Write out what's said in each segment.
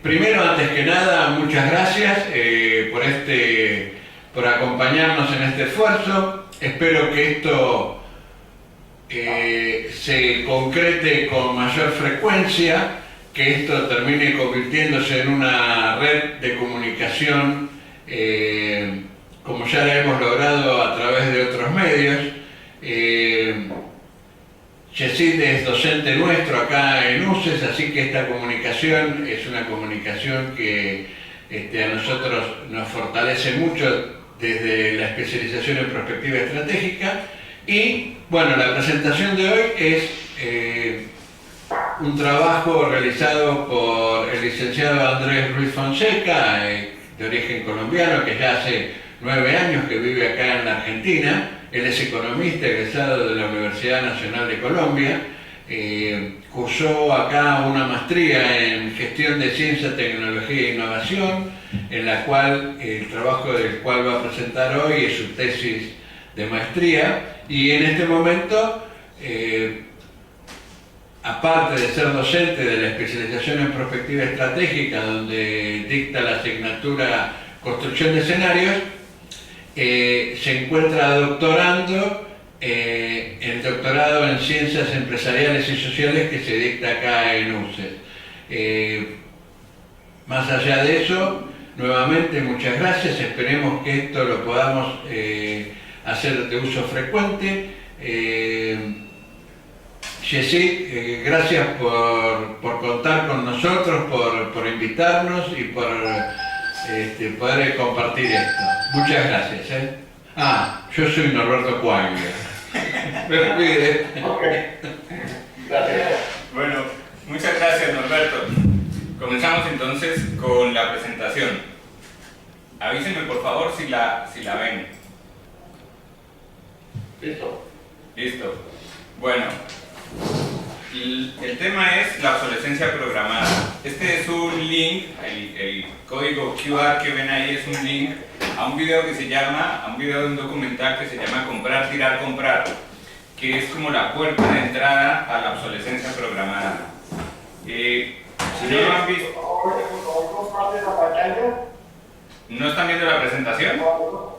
Primero, antes que nada, muchas gracias por acompañarnos en este esfuerzo. Espero que esto se concrete con mayor frecuencia, que esto termine convirtiéndose en una red de comunicación, como ya la hemos logrado a través de otros medios. Yesid es docente nuestro acá en UCES, así que esta comunicación es una comunicación que a nosotros nos fortalece mucho desde la especialización en prospectiva estratégica. Y bueno, la presentación de hoy es un trabajo realizado por el licenciado Andrés Ruiz Fonseca, de origen colombiano, que ya hace 9 años que vive acá en la Argentina. Él es economista egresado de la Universidad Nacional de Colombia. Cursó acá una maestría en gestión de ciencia, tecnología e innovación, en la cual el trabajo del cual va a presentar hoy es su tesis de maestría. Y en este momento, aparte de ser docente de la especialización en prospectiva estratégica, donde dicta la asignatura Construcción de Escenarios, se encuentra doctorando el doctorado en Ciencias Empresariales y Sociales que se dicta acá en UCES. Más allá de eso, nuevamente muchas gracias, esperemos que esto lo podamos hacer de uso frecuente. Yesid, gracias por contar con nosotros, por invitarnos y por poder compartir esto. Muchas gracias. Yo soy Norberto Coaglia. Me olvidé. Gracias. Bueno, muchas gracias, Norberto. Comenzamos entonces con la presentación. Avísenme por favor si la ven. Listo. Listo. Bueno, el tema es la obsolescencia programada. Este es un link, el código QR que ven ahí es un link a un video de un documental que se llama Comprar, Tirar, Comprar, que es como la puerta de entrada a la obsolescencia programada. Si no lo han visto, ¿no están viendo la presentación? No,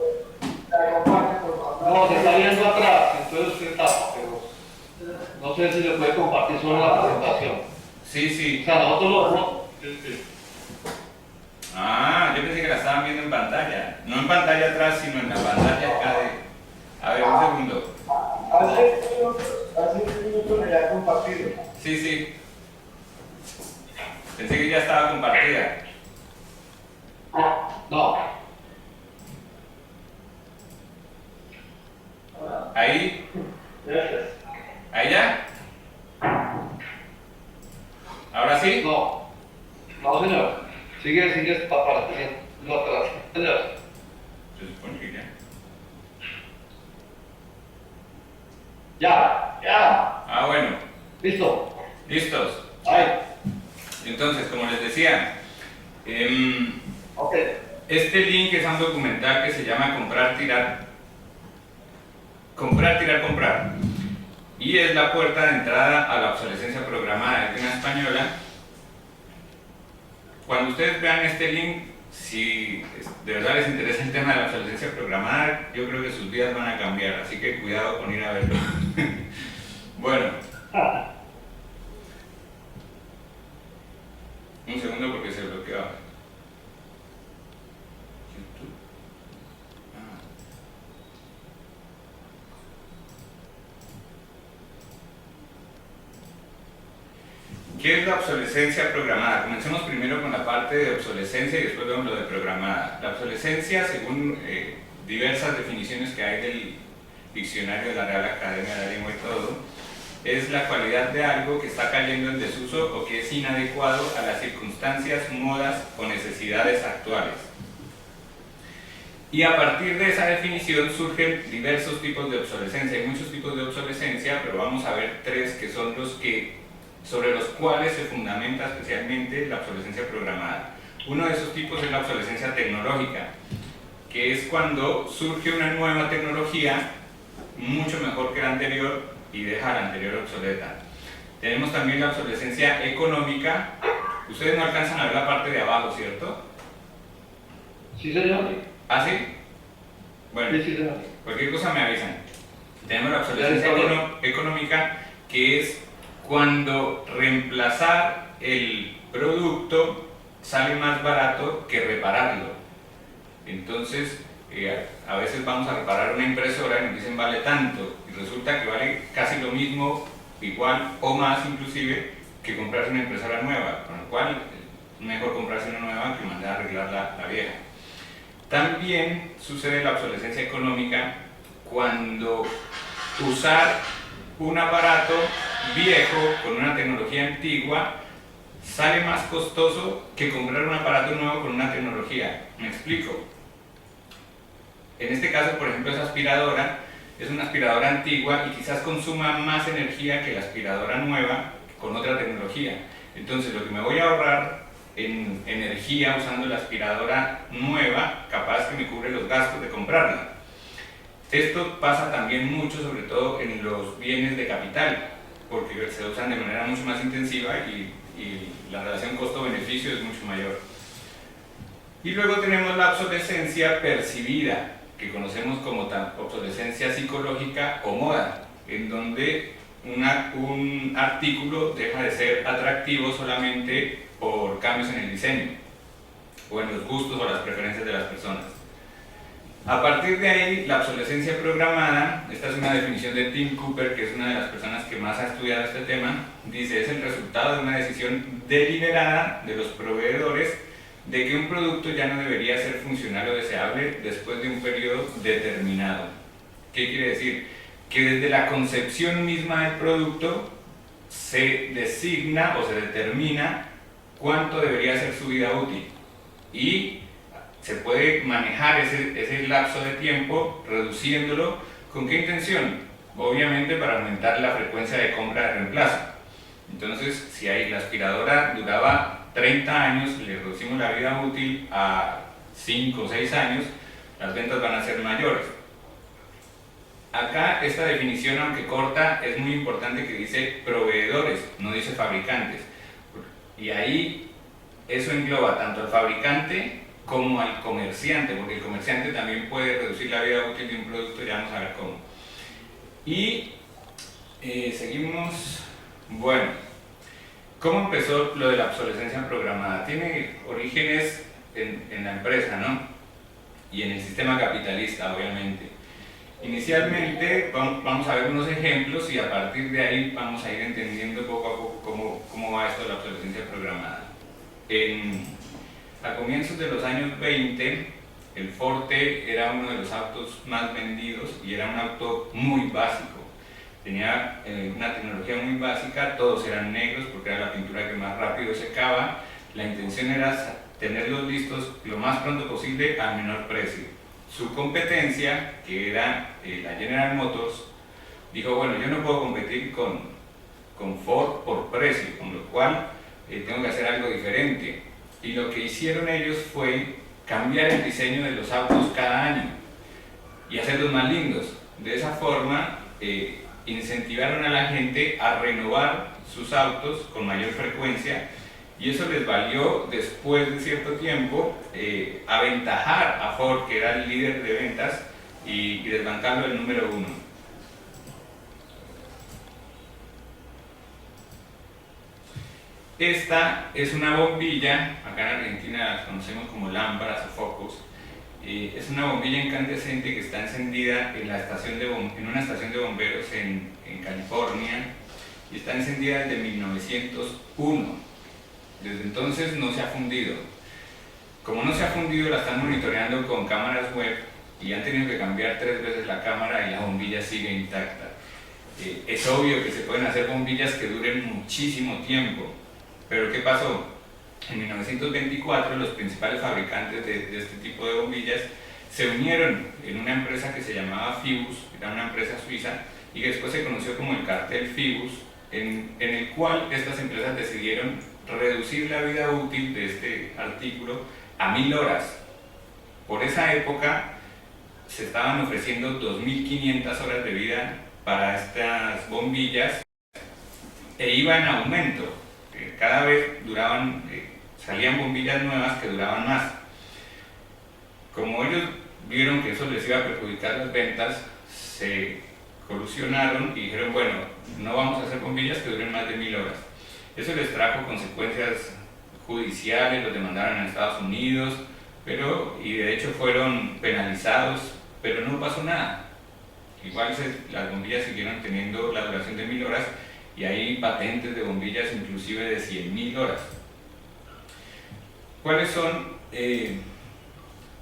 se está viendo atrás, entonces usted está, pero no sé si le puede compartir solo la presentación. Sí. O sea, nosotros lo... Yo pensé que la estaban viendo en pantalla. No en pantalla atrás, sino en la pantalla acá de... A ver, un segundo. Hace 10 minutos me la he compartido. Sí. Pensé que ya estaba compartida. No. Ahí. Gracias. ¿Ahí ya? ¿Ahora sí? No, señor. Sigue para no atrás. Señor. Se supone que ya. Ya. Bueno. Listo. ¿Listos? Ahí. Entonces, como les decía, Ok. este link es un documental que se llama Comprar, Tirar, Comprar. Y es la puerta de entrada a la obsolescencia programada. Es de una española. Cuando ustedes vean este link, si de verdad les interesa el tema de la obsolescencia programada, yo creo que sus vidas van a cambiar, así que cuidado con ir a verlo. Bueno. Un segundo porque se bloqueó. ¿Qué es la obsolescencia programada? Comencemos primero con la parte de obsolescencia y después vemos lo de programada. La obsolescencia, según diversas definiciones que hay del diccionario de la Real Academia de la Lengua y todo, es la cualidad de algo que está cayendo en desuso o que es inadecuado a las circunstancias, modas o necesidades actuales. Y a partir de esa definición surgen diversos tipos de obsolescencia. Hay muchos tipos de obsolescencia, pero vamos a ver 3 que son sobre los cuales se fundamenta especialmente la obsolescencia programada. Uno de esos tipos es la obsolescencia tecnológica, que es cuando surge una nueva tecnología mucho mejor que la anterior y deja la anterior obsoleta. Tenemos también la obsolescencia económica, Ustedes no alcanzan a ver la parte de abajo, ¿cierto? Sí, señor. ¿Ah, sí? Bueno, Sí, sí, señor. cualquier cosa me avisan. Tenemos la obsolescencia económica, que es cuando reemplazar el producto sale más barato que repararlo. Entonces, a veces vamos a reparar una impresora y nos dicen vale tanto, y resulta que vale casi lo mismo, igual o más inclusive, que comprarse una impresora nueva, con lo cual es mejor comprarse una nueva que mandar a arreglar la vieja. También sucede la obsolescencia económica cuando usar un aparato viejo con una tecnología antigua sale más costoso que comprar un aparato nuevo con una tecnología. ¿Me explico? En este caso, por ejemplo, esa aspiradora es una aspiradora antigua y quizás consuma más energía que la aspiradora nueva con otra tecnología. Entonces, lo que me voy a ahorrar en energía usando la aspiradora nueva, capaz que me cubre los gastos de comprarla. Esto pasa también mucho, sobre todo en los bienes de capital, porque se usan de manera mucho más intensiva y la relación costo-beneficio es mucho mayor. Y luego tenemos la obsolescencia percibida, que conocemos como obsolescencia psicológica o moda, en donde un artículo deja de ser atractivo solamente por cambios en el diseño o en los gustos o las preferencias de las personas. A partir de ahí, la obsolescencia programada, esta es una definición de Tim Cooper, que es una de las personas que más ha estudiado este tema, dice: es el resultado de una decisión deliberada de los proveedores de que un producto ya no debería ser funcional o deseable después de un periodo determinado. ¿Qué quiere decir? Que desde la concepción misma del producto se designa o se determina cuánto debería ser su vida útil y se puede manejar ese lapso de tiempo reduciéndolo. ¿Con qué intención? Obviamente para aumentar la frecuencia de compra de reemplazo. Entonces, si ahí la aspiradora duraba 30 años, le reducimos la vida útil a 5 o 6 años, las ventas van a ser mayores. Acá esta definición, aunque corta, es muy importante, que dice proveedores, no dice fabricantes. Y ahí eso engloba tanto al fabricante como al comerciante, porque el comerciante también puede reducir la vida útil de un producto, ya vamos a ver cómo. Y seguimos. Bueno, ¿cómo empezó lo de la obsolescencia programada? Tiene orígenes en la empresa, ¿no? Y en el sistema capitalista, obviamente. Inicialmente vamos a ver unos ejemplos y a partir de ahí vamos a ir entendiendo poco a poco cómo va esto de la obsolescencia programada. A comienzos de los años 20, el Forte era uno de los autos más vendidos y era un auto muy básico. Tenía una tecnología muy básica, todos eran negros porque era la pintura que más rápido secaba. La intención era tenerlos listos lo más pronto posible al menor precio. Su competencia, que era la General Motors, dijo: bueno, yo no puedo competir con Ford por precio, con lo cual tengo que hacer algo diferente. Y lo que hicieron ellos fue cambiar el diseño de los autos cada año y hacerlos más lindos. De esa forma incentivaron a la gente a renovar sus autos con mayor frecuencia, y eso les valió, después de cierto tiempo, aventajar a Ford, que era el líder de ventas, y desbancarlo del número 1. Esta es una bombilla, acá en Argentina las conocemos como lámparas o focos. Es una bombilla incandescente que está encendida en una estación de bomberos en California, y está encendida desde 1901. Desde entonces no se ha fundido. Como no se ha fundido, la están monitoreando con cámaras web y han tenido que cambiar 3 veces la cámara y la bombilla sigue intacta. Es obvio que se pueden hacer bombillas que duren muchísimo tiempo, pero ¿qué pasó? En 1924 los principales fabricantes de este tipo de bombillas se unieron en una empresa que se llamaba Phibus, era una empresa suiza, y que después se conoció como el cartel Phibus, en el cual estas empresas decidieron reducir la vida útil de este artículo a 1000 horas. Por esa época se estaban ofreciendo 2500 horas de vida para estas bombillas e iba en aumento. cada vez salían bombillas nuevas que duraban más. Como ellos vieron que eso les iba a perjudicar las ventas, se colusionaron y dijeron, bueno, no vamos a hacer bombillas que duren más de 1000 horas. Eso les trajo consecuencias judiciales, los demandaron en Estados Unidos, y de hecho fueron penalizados, pero no pasó nada. Igual las bombillas siguieron teniendo la duración de 1000 horas y hay patentes de bombillas inclusive de 100.000 horas. ¿Cuáles son?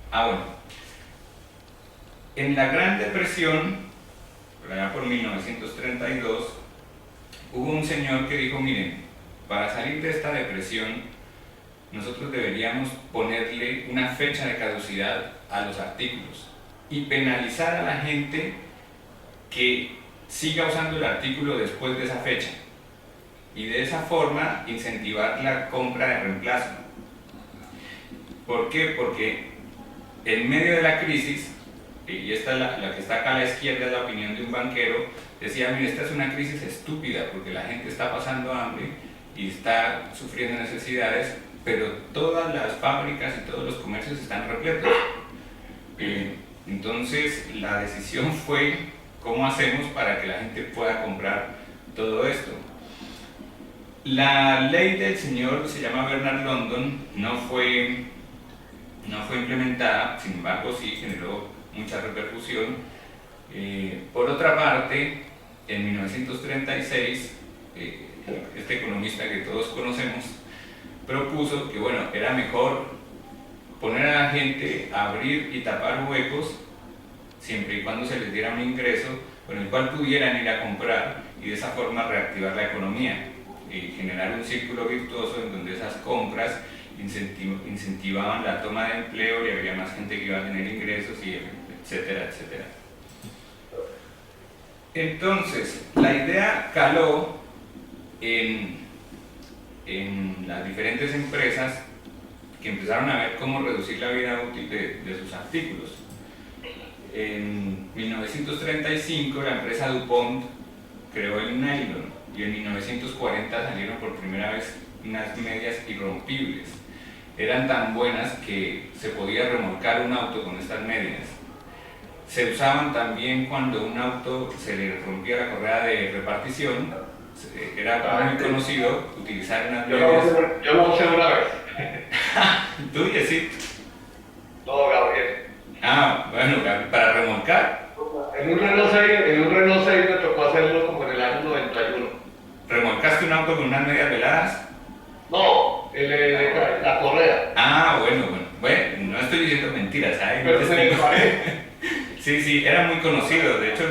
Bueno, en la Gran Depresión, allá por 1932, hubo un señor que dijo, miren, para salir de esta depresión, nosotros deberíamos ponerle una fecha de caducidad a los artículos y penalizar a la gente que siga usando el artículo después de esa fecha y de esa forma incentivar la compra de reemplazo. ¿Por qué? Porque en medio de la crisis, y esta es la que está acá a la izquierda, es la opinión de un banquero, decía, mire, esta es una crisis estúpida porque la gente está pasando hambre y está sufriendo necesidades, pero todas las fábricas y todos los comercios están repletos. Entonces la decisión fue, ¿cómo hacemos para que la gente pueda comprar todo esto? La ley del señor, se llama Bernard London, no fue implementada, sin embargo sí generó mucha repercusión. Por otra parte, en 1936, este economista que todos conocemos propuso que bueno, era mejor poner a la gente a abrir y tapar huecos siempre y cuando se les diera un ingreso con el cual pudieran ir a comprar y de esa forma reactivar la economía y generar un círculo virtuoso en donde esas compras incentivaban la toma de empleo y había más gente que iba a tener ingresos, y etcétera, etcétera. Entonces, la idea caló en las diferentes empresas que empezaron a ver cómo reducir la vida útil de sus artículos. En 1935 la empresa DuPont creó el nylon y en 1940 salieron por primera vez unas medias irrompibles. Eran tan buenas que se podía remolcar un auto con estas medias. Se usaban también cuando un auto se le rompía la correa de repartición. Era muy conocido utilizar unas medias. Yo lo usé una vez. ¿Tú, Yesid? No, Gabriel. Bueno, para remolcar. En un Renault 6 me tocó hacerlo como en el año 91. ¿Remolcaste un auto con unas medias veladas? No, la correa. Bueno, no estoy diciendo mentiras, ¿sabes? Pero se me parece. Sí, era muy conocido. De hecho,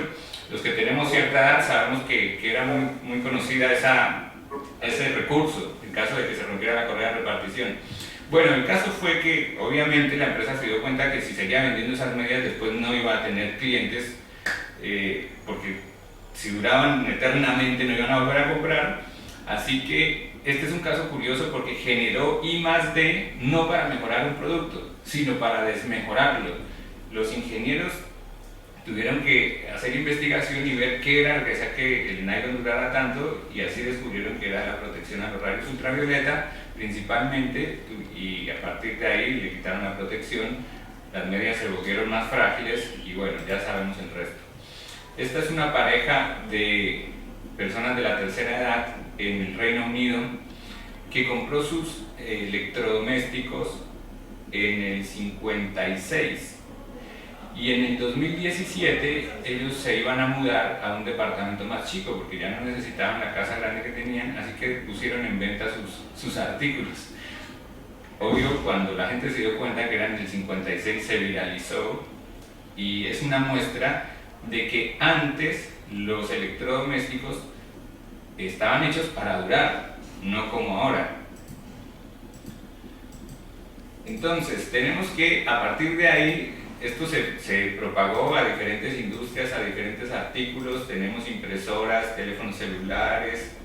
los que tenemos cierta edad sabemos que era muy conocida ese recurso, en caso de que se rompiera la correa de repartición. Bueno, el caso fue que obviamente la empresa se dio cuenta que si seguía vendiendo esas medias después no iba a tener clientes, porque si duraban eternamente no iban a volver a comprar. Así que este es un caso curioso porque generó I+D no para mejorar un producto, sino para desmejorarlo. Los ingenieros tuvieron que hacer investigación y ver qué era lo que hacía que el nylon durara tanto, y así descubrieron que era la protección a los rayos ultravioleta principalmente, y a partir de ahí le quitaron la protección, las medias se volvieron más frágiles y bueno, ya sabemos el resto. Esta es una pareja de personas de la tercera edad en el Reino Unido que compró sus electrodomésticos en el 56. Y en el 2017 ellos se iban a mudar a un departamento más chico porque ya no necesitaban la casa grande que tenían, así que pusieron en venta sus artículos. Obvio, cuando la gente se dio cuenta que eran del 56 se viralizó, y es una muestra de que antes los electrodomésticos estaban hechos para durar, no como ahora. Entonces tenemos que, a partir de ahí, esto se propagó a diferentes industrias, a diferentes artículos. Tenemos impresoras, teléfonos celulares,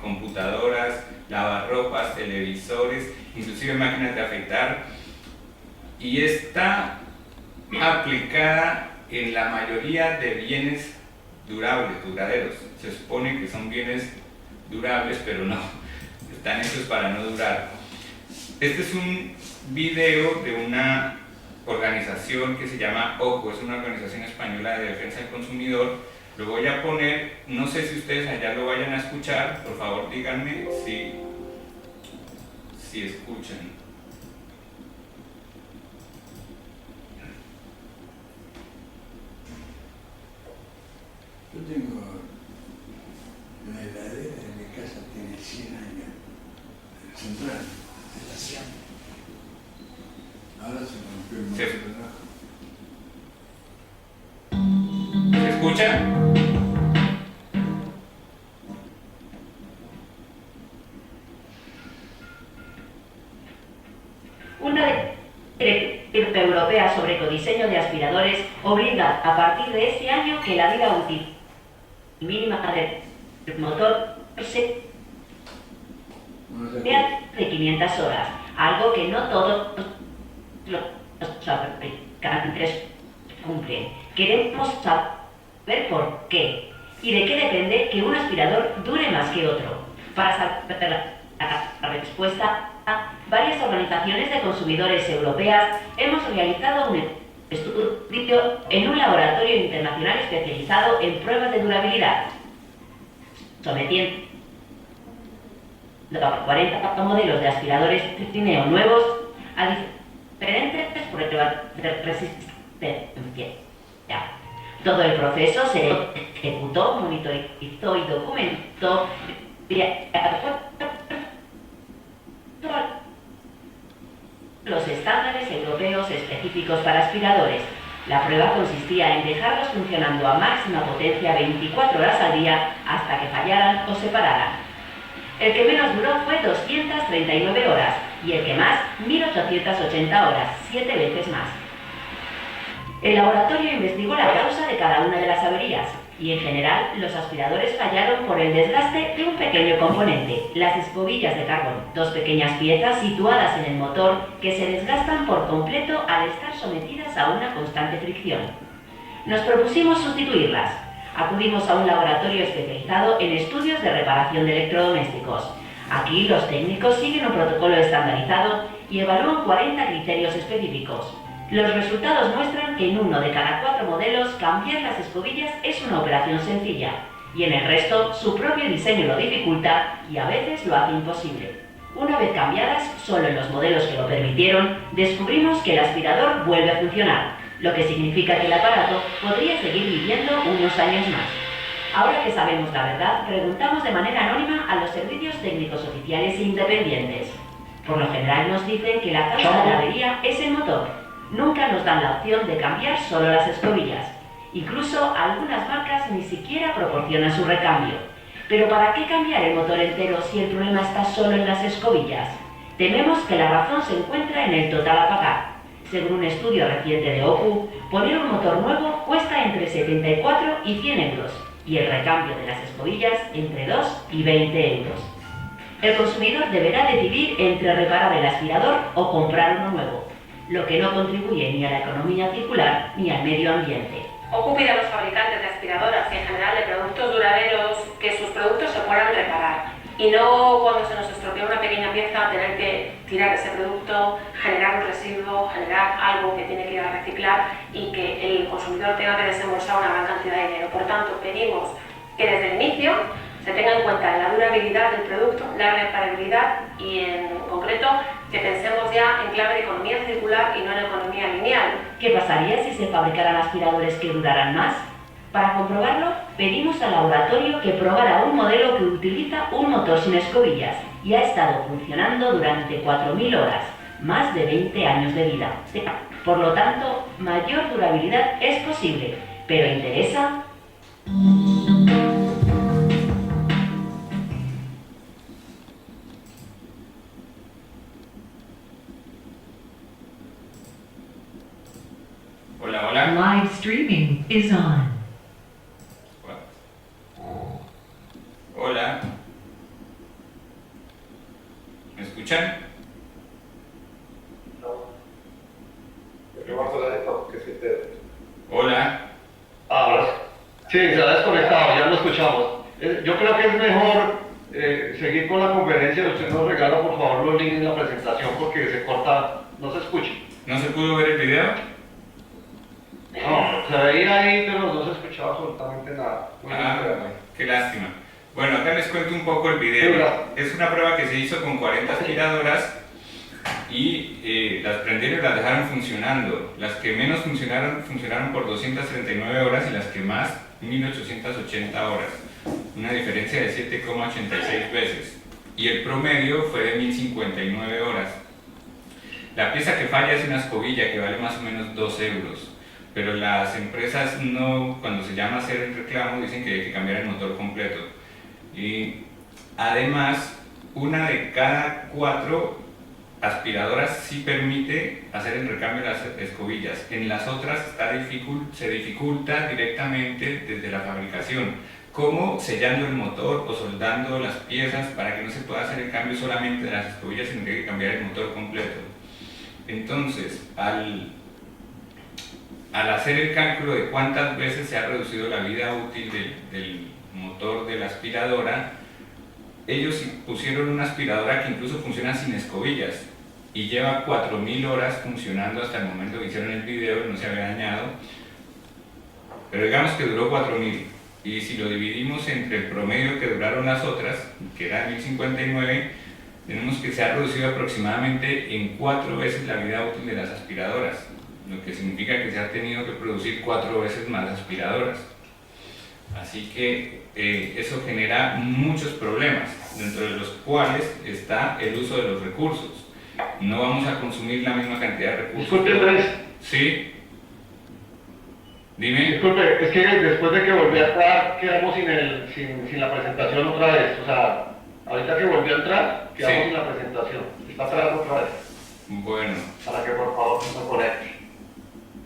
computadoras, lavarropas, televisores, inclusive máquinas de afeitar, y está aplicada en la mayoría de bienes durables, duraderos. Se supone que son bienes durables, pero no. están hechos para no durar. Este es un video de una organización que se llama OCO, es una organización española de defensa del consumidor. Lo voy a poner, no sé si ustedes allá lo vayan a escuchar, por favor díganme si escuchan. Yo tengo una heladera en mi casa, tiene 100 años, el central, de la Siam. Ahora se rompió el motor de abajo. ¿Se escucha? Una directiva europea sobre ecodiseño de aspiradores obliga a partir de este año que la vida útil mínima del motor sea de 500 horas, algo que no todos los fabricantes cumplen. Queremos saber por qué y de qué depende que un aspirador dure más que otro. Para saber la respuesta, varias organizaciones de consumidores europeas hemos realizado un estudio en un laboratorio internacional especializado en pruebas de durabilidad, sometiendo a 40 modelos de aspiradores Trineo nuevos a diferentes pruebas de resistencia. Todo el proceso se ejecutó, monitorizó y documentó los estándares europeos específicos para aspiradores. La prueba consistía en dejarlos funcionando a máxima potencia 24 horas al día hasta que fallaran o se pararan. El que menos duró fue 239 horas y el que más 1880 horas, 7 veces más. El laboratorio investigó la causa de cada una de las averías y en general los aspiradores fallaron por el desgaste de un pequeño componente, las escobillas de carbón, dos pequeñas piezas situadas en el motor que se desgastan por completo al estar sometidas a una constante fricción. Nos propusimos sustituirlas. Acudimos a un laboratorio especializado en estudios de reparación de electrodomésticos. Aquí los técnicos siguen un protocolo estandarizado y evalúan 40 criterios específicos. Los resultados muestran que en uno de cada 4 modelos cambiar las escobillas es una operación sencilla y en el resto su propio diseño lo dificulta y a veces lo hace imposible. Una vez cambiadas, solo en los modelos que lo permitieron, descubrimos que el aspirador vuelve a funcionar, lo que significa que el aparato podría seguir viviendo unos años más. Ahora que sabemos la verdad, preguntamos de manera anónima a los servicios técnicos oficiales e independientes. Por lo general nos dicen que la causa de la avería es el motor. Nunca nos dan la opción de cambiar solo las escobillas. Incluso algunas marcas ni siquiera proporcionan su recambio. Pero ¿para qué cambiar el motor entero si el problema está solo en las escobillas? Tememos que la razón se encuentra en el total a pagar. Según un estudio reciente de OCU, poner un motor nuevo cuesta entre 74 y 100 euros y el recambio de las escobillas entre 2 y 20 euros. El consumidor deberá decidir entre reparar el aspirador o comprar uno nuevo, lo que no contribuye ni a la economía circular ni al medio ambiente. OCU pide a los fabricantes de aspiradoras y en general de productos duraderos que sus productos se puedan reparar y no cuando se nos estropea una pequeña pieza tener que tirar ese producto, generar un residuo, generar algo que tiene que ir a reciclar y que el consumidor tenga que desembolsar una gran cantidad de dinero. Por tanto, pedimos que desde el inicio se tenga en cuenta la durabilidad del producto, la reparabilidad y en concreto que pensemos ya en clave de economía circular y no en economía lineal. ¿Qué pasaría si se fabricaran aspiradores que duraran más? Para comprobarlo, pedimos al laboratorio que probara un modelo que utiliza un motor sin escobillas y ha estado funcionando durante 4.000 horas, más de 20 años de vida. Por lo tanto, mayor durabilidad es posible, pero ¿interesa? Hola, hola. Live streaming is on. Hola. ¿Me escuchan? Hola. Sí, se ha desconectado, ya lo escuchamos. Yo creo que es mejor seguir con la conferencia, usted nos regala por favor los links de la presentación porque se corta, no se escucha. ¿No se pudo ver el video? No, se veía ahí, pero no se escuchaba absolutamente nada. Qué lástima. Bueno, acá les cuento un poco el video. Es una prueba que se hizo con 40 aspiradoras y las prendieron y las dejaron funcionando. Las que menos funcionaron por 239 horas y las que más 1880 horas. Una diferencia de 7,86 veces. Y el promedio fue de 1059 horas. La pieza que falla es una escobilla que vale más o menos 2 euros. Pero las empresas no, cuando se llama a hacer el reclamo, dicen que hay que cambiar el motor completo. Y además, una de cada 4 aspiradoras sí permite hacer el recambio de las escobillas. En las otras se dificulta directamente desde la fabricación, como sellando el motor o soldando las piezas para que no se pueda hacer el cambio solamente de las escobillas, sino que hay que cambiar el motor completo. Entonces, al hacer el cálculo de cuántas veces se ha reducido la vida útil del motor de la aspiradora, ellos pusieron una aspiradora que incluso funciona sin escobillas y lleva 4000 horas funcionando hasta el momento que hicieron el video y no se había dañado, pero digamos que duró 4000, y si lo dividimos entre el promedio que duraron las otras, que era 1059, tenemos que se ha reducido aproximadamente en 4 veces la vida útil de las aspiradoras, lo que significa que se ha tenido que producir 4 veces más aspiradoras. Así que eso genera muchos problemas, dentro de los cuales está el uso de los recursos. No vamos a consumir la misma cantidad de recursos. Disculpe, Andrés. Sí. Dime. Disculpe, es que después de que volví a entrar, quedamos sin la presentación otra vez. O sea, ahorita que volví a entrar, quedamos sin la presentación. Está atrás otra vez. Bueno. Para que por favor se conecte.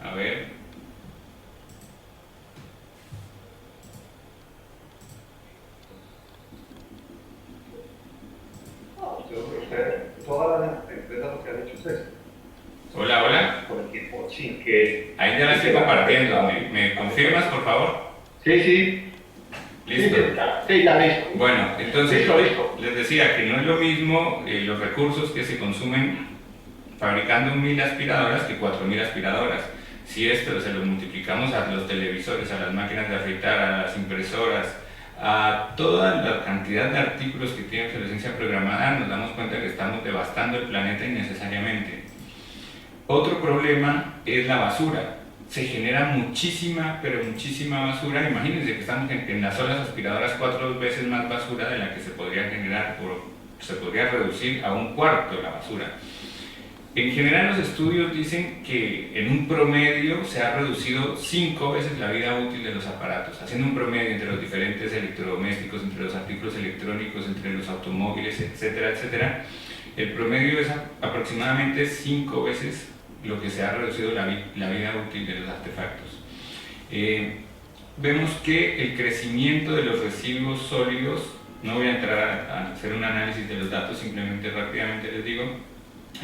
A ver. Todas las empresas lo que han hecho ustedes. Hola, hola. Por el tiempo, sin que... Ahí ya la estoy compartiendo. ¿Me confirmas, por favor? Sí. ¿Listo? Sí, ya listo. Bueno, entonces Listo. les decía que no es lo mismo los recursos que se consumen fabricando 1000 aspiradoras que 4000 aspiradoras. Si esto se lo multiplicamos a los televisores, a las máquinas de afeitar, a las impresoras, a toda la cantidad de artículos que tiene obsolescencia programada, nos damos cuenta que estamos devastando el planeta innecesariamente. Otro problema es la basura. Se genera muchísima, pero muchísima basura. Imagínense que estamos en las solas aspiradoras 4 veces más basura de la que se podría generar, se podría reducir a 1/4 la basura. En general, los estudios dicen que en un promedio se ha reducido 5 veces la vida útil de los aparatos, haciendo un promedio entre los diferentes electrodomésticos, entre los artículos electrónicos, entre los automóviles, etcétera, etcétera. El promedio es aproximadamente 5 veces lo que se ha reducido la vida útil de los artefactos. Vemos que el crecimiento de los residuos sólidos, no voy a entrar a hacer un análisis de los datos, simplemente rápidamente les digo,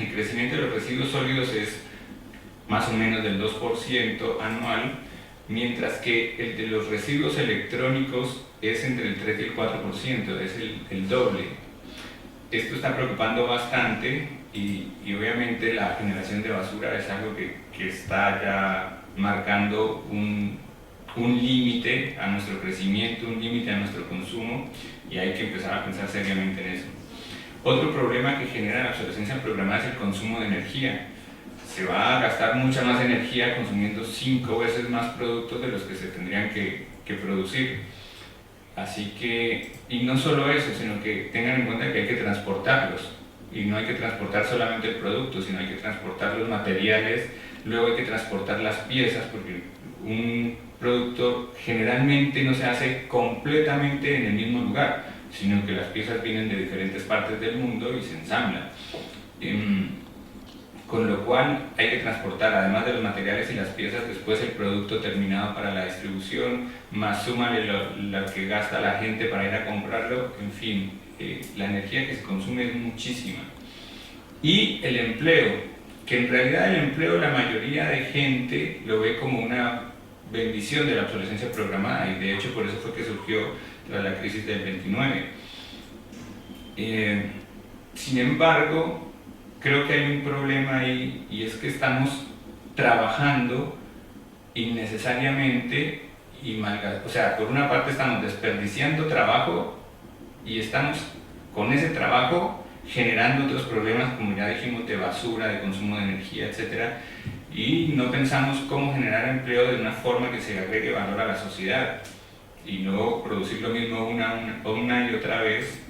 el crecimiento de los residuos sólidos es más o menos del 2% anual, mientras que el de los residuos electrónicos es entre el 3 y el 4%, es el doble. Esto está preocupando bastante y obviamente la generación de basura es algo que está ya marcando un límite a nuestro crecimiento, un límite a nuestro consumo, y hay que empezar a pensar seriamente en eso. Otro problema que genera la obsolescencia programada es el consumo de energía. Se va a gastar mucha más energía consumiendo 5 veces más productos de los que se tendrían que producir. Así que, y no solo eso, sino que tengan en cuenta que hay que transportarlos. Y no hay que transportar solamente el producto, sino hay que transportar los materiales, luego hay que transportar las piezas, porque un producto generalmente no se hace completamente en el mismo lugar, sino que las piezas vienen de diferentes partes del mundo y se ensamblan. Con lo cual hay que transportar, además de los materiales y las piezas, después el producto terminado para la distribución, más súmale lo que gasta la gente para ir a comprarlo, en fin, la energía que se consume es muchísima. Y el empleo, que en realidad el empleo la mayoría de gente lo ve como una bendición de la obsolescencia programada, y de hecho por eso fue que surgió tras la crisis del 29. Sin embargo, creo que hay un problema ahí, y es que estamos trabajando innecesariamente y o sea, por una parte estamos desperdiciando trabajo y estamos con ese trabajo generando otros problemas, como ya dijimos, de basura, de consumo de energía, etc. Y no pensamos cómo generar empleo de una forma que se agregue valor a la sociedad y no producir lo mismo una y otra vez.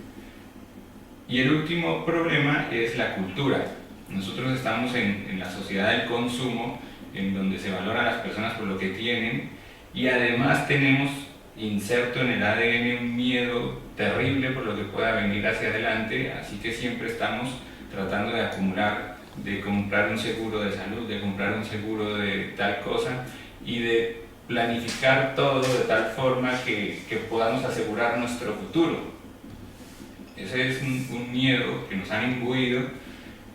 Y el último problema es la cultura. Nosotros estamos en la sociedad del consumo, en donde se valora a las personas por lo que tienen, y además tenemos inserto en el ADN un miedo terrible por lo que pueda venir hacia adelante, así que siempre estamos tratando de acumular, de comprar un seguro de salud, de comprar un seguro de tal cosa, y de planificar todo de tal forma que podamos asegurar nuestro futuro. Ese es un miedo que nos han imbuido,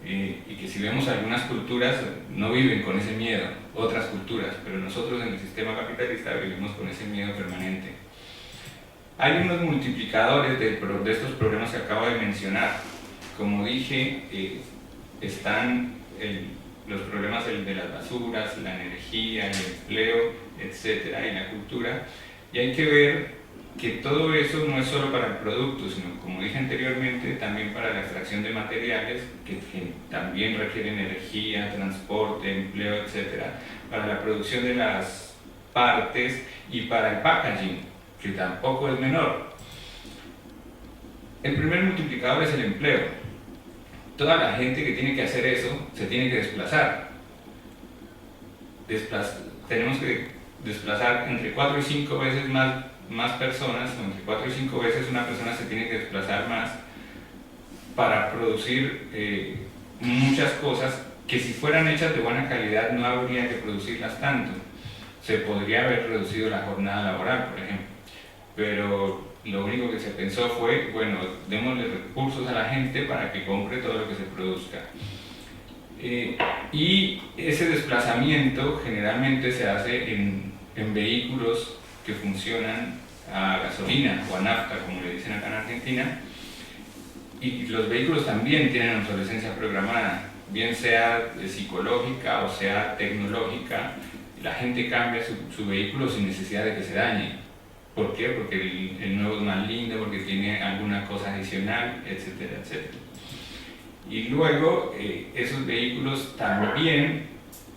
y que si vemos algunas culturas no viven con ese miedo, otras culturas, pero nosotros en el sistema capitalista vivimos con ese miedo permanente. Hay unos multiplicadores de estos problemas que acabo de mencionar. Como dije, están los problemas de las basuras, la energía, el empleo, etcétera, y la cultura, y hay que ver que todo eso no es solo para el producto, sino, como dije anteriormente, también para la extracción de materiales que también requieren energía, transporte, empleo, etc. Para la producción de las partes y para el packaging, que tampoco es menor. El primer multiplicador es el empleo. Toda la gente que tiene que hacer eso se tiene que desplazar. Tenemos que desplazar entre 4 y 5 veces más personas, o entre 4 y 5 veces una persona se tiene que desplazar más para producir muchas cosas que, si fueran hechas de buena calidad, no habría que producirlas tanto. Se podría haber reducido la jornada laboral, por ejemplo, pero lo único que se pensó fue, bueno, démosle recursos a la gente para que compre todo lo que se produzca. Y ese desplazamiento generalmente se hace en vehículos que funcionan a gasolina o a nafta, como le dicen acá en Argentina, y los vehículos también tienen obsolescencia programada, bien sea psicológica o sea tecnológica. La gente cambia su vehículo sin necesidad de que se dañe. ¿Por qué? Porque el nuevo es más lindo, porque tiene alguna cosa adicional, etcétera, etcétera. Y luego esos vehículos también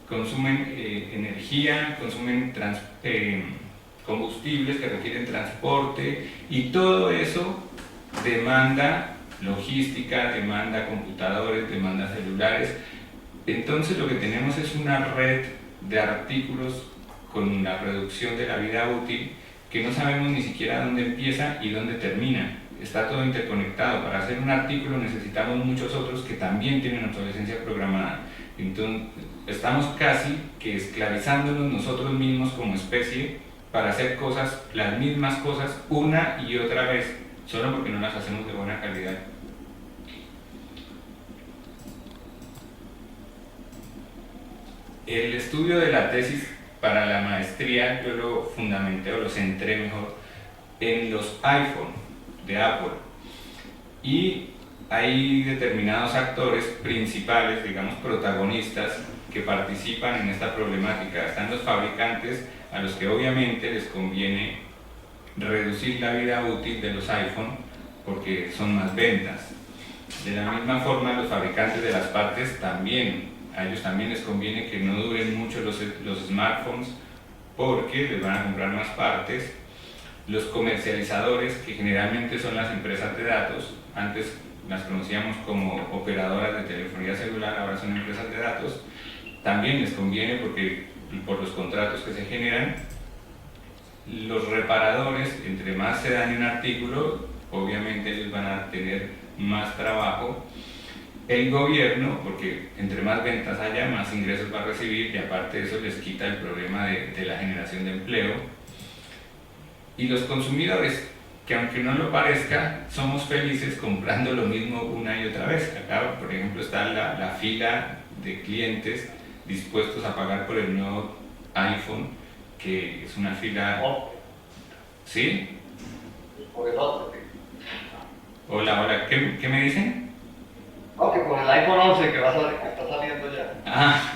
consumen energía, consumen combustibles que requieren transporte, y todo eso demanda logística, demanda computadores, demanda celulares. Entonces lo que tenemos es una red de artículos con la reducción de la vida útil que no sabemos ni siquiera dónde empieza y dónde termina. Está todo interconectado. Para hacer un artículo necesitamos muchos otros que también tienen obsolescencia programada. Entonces estamos casi que esclavizándonos nosotros mismos como especie para hacer las mismas cosas una y otra vez, solo porque no las hacemos de buena calidad. El estudio de la tesis para la maestría yo lo fundamenté, o lo centré mejor, en los iPhone de Apple, y hay determinados actores principales, digamos protagonistas, que participan en esta problemática. Están los fabricantes, a los que obviamente les conviene reducir la vida útil de los iPhone porque son más ventas. De la misma forma, los fabricantes de las partes también, a ellos también les conviene que no duren mucho los smartphones porque les van a comprar más partes. Los comercializadores, que generalmente son las empresas de datos, antes las conocíamos como operadoras de telefonía celular, ahora son empresas de datos, también les conviene porque por los contratos que se generan. Los reparadores, entre más se dañe un artículo, obviamente ellos van a tener más trabajo. El gobierno, porque entre más ventas haya, más ingresos va a recibir, y aparte de eso les quita el problema de la generación de empleo. Y los consumidores, que aunque no lo parezca, somos felices comprando lo mismo una y otra vez. Acá, por ejemplo, está la fila de clientes dispuestos a pagar por el nuevo iPhone, que es una fila... ¿Sí? Hola, hola, ¿qué me dicen? No, que con el iPhone 11 que está saliendo ya. Ah,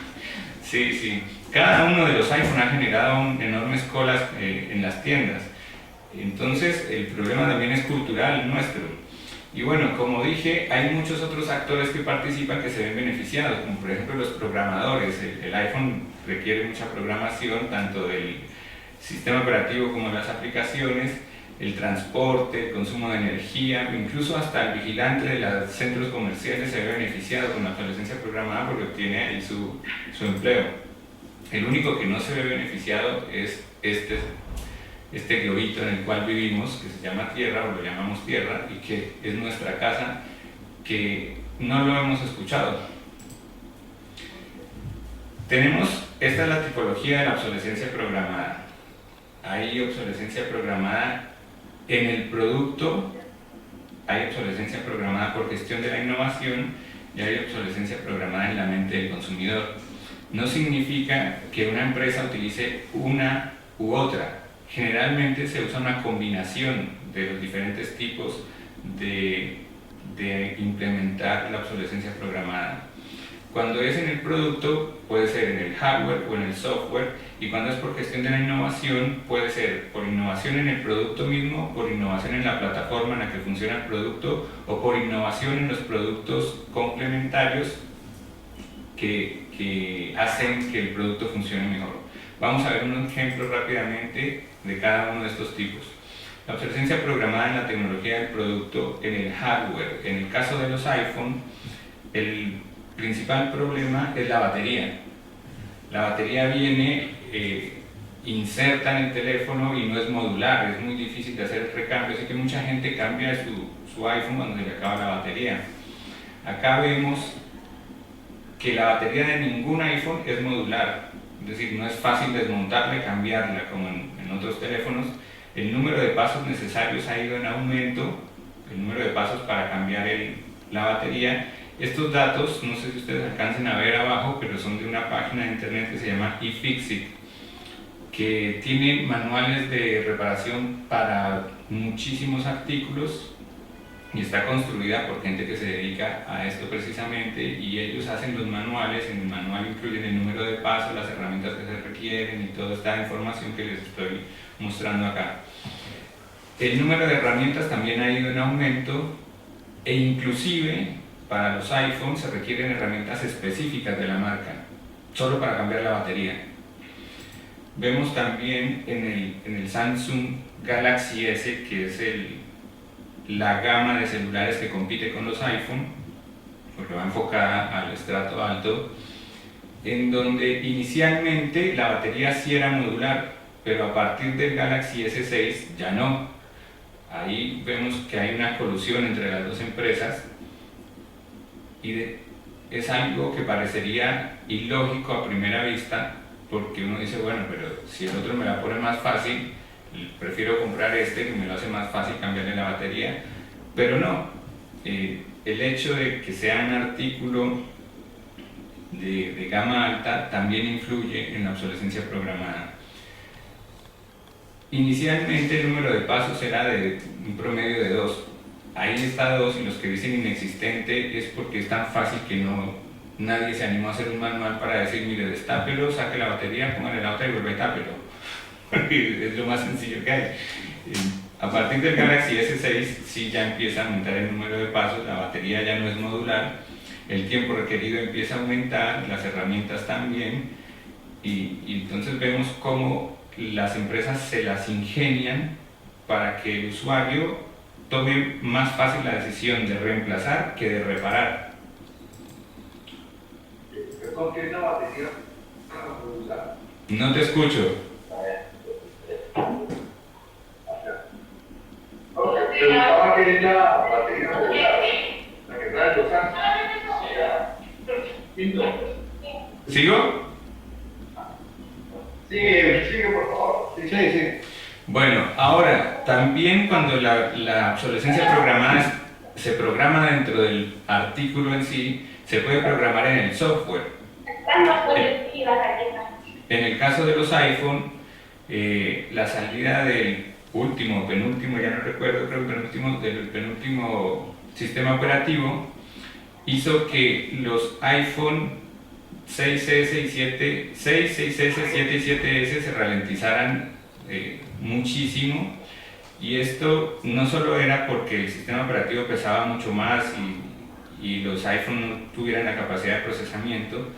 sí, sí. Cada uno de los iPhone ha generado enormes colas en las tiendas. Entonces, el problema también es cultural nuestro. Y bueno, como dije, hay muchos otros actores que participan que se ven beneficiados, como por ejemplo los programadores. El iPhone requiere mucha programación, tanto del sistema operativo como de las aplicaciones, el transporte, el consumo de energía, incluso hasta el vigilante de los centros comerciales se ve beneficiado con la obsolescencia programada porque obtiene ahí su empleo. El único que no se ve beneficiado es este globito en el cual vivimos, que se llama Tierra, o lo llamamos Tierra, y que es nuestra casa, que no lo hemos escuchado. Esta es la tipología de la obsolescencia programada. Hay obsolescencia programada en el producto, hay obsolescencia programada por gestión de la innovación y hay obsolescencia programada en la mente del consumidor. No significa que una empresa utilice una u otra. Generalmente se usa una combinación de los diferentes tipos de implementar la obsolescencia programada. Cuando es en el producto, puede ser en el hardware o en el software, y cuando es por gestión de la innovación, puede ser por innovación en el producto mismo, por innovación en la plataforma en la que funciona el producto, o por innovación en los productos complementarios que hacen que el producto funcione mejor. Vamos a ver un ejemplo rápidamente de cada uno de estos tipos. La obsolescencia programada en la tecnología del producto, en el hardware. En el caso de los iPhone, el principal problema es la batería. La batería viene inserta en el teléfono y no es modular, es muy difícil de hacer el recambio, así que mucha gente cambia su iPhone cuando se le acaba la batería. Acá vemos que la batería de ningún iPhone es modular, es decir, no es fácil desmontarla y cambiarla como en otros teléfonos. El número de pasos necesarios ha ido en aumento, el número de pasos para cambiar la batería. Estos datos, no sé si ustedes alcancen a ver abajo, pero son de una página de internet que se llama iFixit, que tiene manuales de reparación para muchísimos artículos y está construida por gente que se dedica a esto precisamente, y ellos hacen los manuales. En el manual incluyen el número de pasos, las herramientas que se requieren y toda esta información que les estoy mostrando acá. El número de herramientas también ha ido en aumento, e inclusive para los iPhones se requieren herramientas específicas de la marca, solo para cambiar la batería. Vemos también en el Samsung Galaxy S, que es la gama de celulares que compite con los iPhone, porque va enfocada al estrato alto, en donde inicialmente la batería sí era modular, pero a partir del Galaxy S6 ya no. Ahí vemos que hay una colusión entre las dos empresas, y es algo que parecería ilógico a primera vista, porque uno dice, bueno, pero si el otro me la pone más fácil, prefiero comprar que me lo hace más fácil cambiarle la batería. Pero no, el hecho de que sea un artículo de gama alta también influye en la obsolescencia programada. Inicialmente el número de pasos era de un promedio de 2. Ahí está 2, y los que dicen inexistente es porque es tan fácil que nadie se animó a hacer un manual para decir, mire, destápelo, saque la batería, póngale la otra y vuelve a tápelo. Es lo más sencillo que hay. A partir del Galaxy S6 sí ya empieza a aumentar el número de pasos, la batería ya no es modular, el tiempo requerido empieza a aumentar, las herramientas también, y entonces vemos cómo las empresas se las ingenian para que el usuario tome más fácil la decisión de reemplazar que de reparar. ¿Con qué es la batería? No te escucho. Pensaba que es la batería modular, la que trae los Samsung. ¿Sigo? Sigue por favor. Sí. Bueno, ahora, también cuando la obsolescencia programada se programa dentro del artículo en sí, se puede programar en el software. En el caso de los iPhone, la salida del último, penúltimo, ya no recuerdo, creo que del penúltimo sistema operativo, hizo que los iPhone 6S y 7, 6, 6S, 7 y 7S se ralentizaran muchísimo, y esto no solo era porque el sistema operativo pesaba mucho más y los iPhone no tuvieran la capacidad de procesamiento,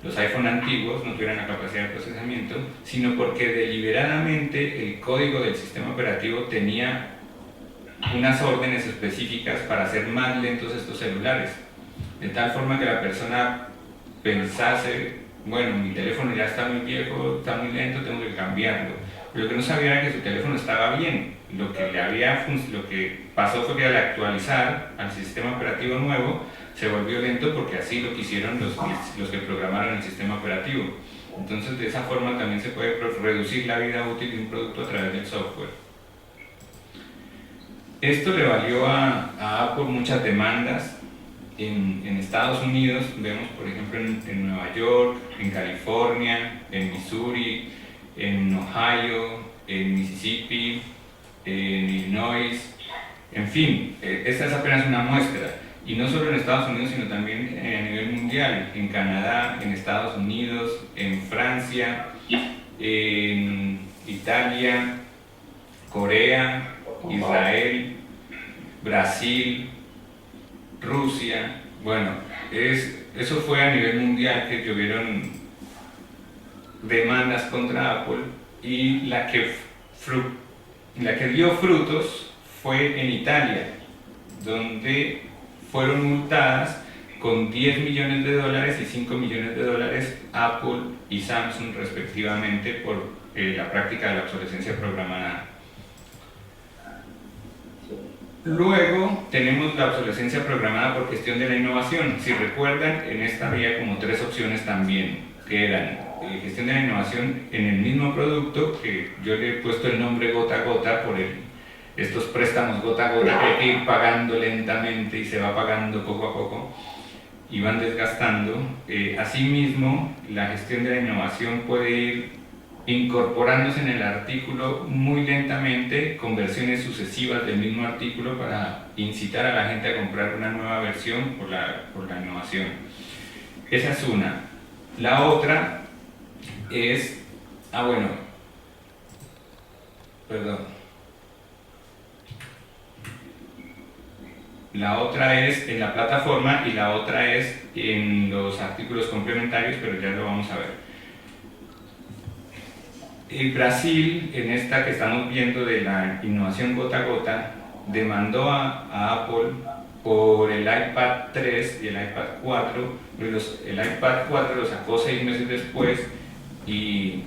los iPhone antiguos no tuvieran la capacidad de procesamiento, sino porque deliberadamente el código del sistema operativo tenía unas órdenes específicas para hacer más lentos estos celulares, de tal forma que la persona pensase, bueno, mi teléfono ya está muy viejo, está muy lento, tengo que cambiarlo. Pero lo que no sabía era que su teléfono estaba bien. Lo que pasó fue que al actualizar al sistema operativo nuevo se volvió lento porque así lo quisieron los que programaron el sistema operativo. Entonces, de esa forma también se puede reducir la vida útil de un producto a través del software. Esto le valió a Apple muchas demandas. En Estados Unidos vemos, por ejemplo, en Nueva York, en California, en Missouri, en Ohio, en Mississippi, en Illinois, en fin, esta es apenas una muestra. Y no solo en Estados Unidos, sino también a nivel mundial, en Canadá, en Estados Unidos, en Francia, en Italia, Corea, Israel, Brasil, Rusia. Bueno, eso fue a nivel mundial que llovieron demandas contra Apple, y la que dio frutos fue en Italia, donde fueron multadas con $10 millones y $5 millones Apple y Samsung respectivamente por la práctica de la obsolescencia programada. Luego tenemos la obsolescencia programada por gestión de la innovación. Si recuerdan, en esta había como 3 opciones también, que eran gestión de la innovación en el mismo producto, que yo le he puesto el nombre gota a gota por estos préstamos gota a gota que hay que ir pagando lentamente y se va pagando poco a poco y van desgastando. Asimismo, la gestión de la innovación puede ir incorporándose en el artículo muy lentamente con versiones sucesivas del mismo artículo para incitar a la gente a comprar una nueva versión por la innovación. Esa es una. La otra es, la otra es en la plataforma y la otra es en los artículos complementarios, pero ya lo vamos a ver. El Brasil, en esta que estamos viendo de la innovación gota a gota, demandó a Apple por el iPad 3 y el iPad 4, el iPad 4 lo sacó 6 meses después y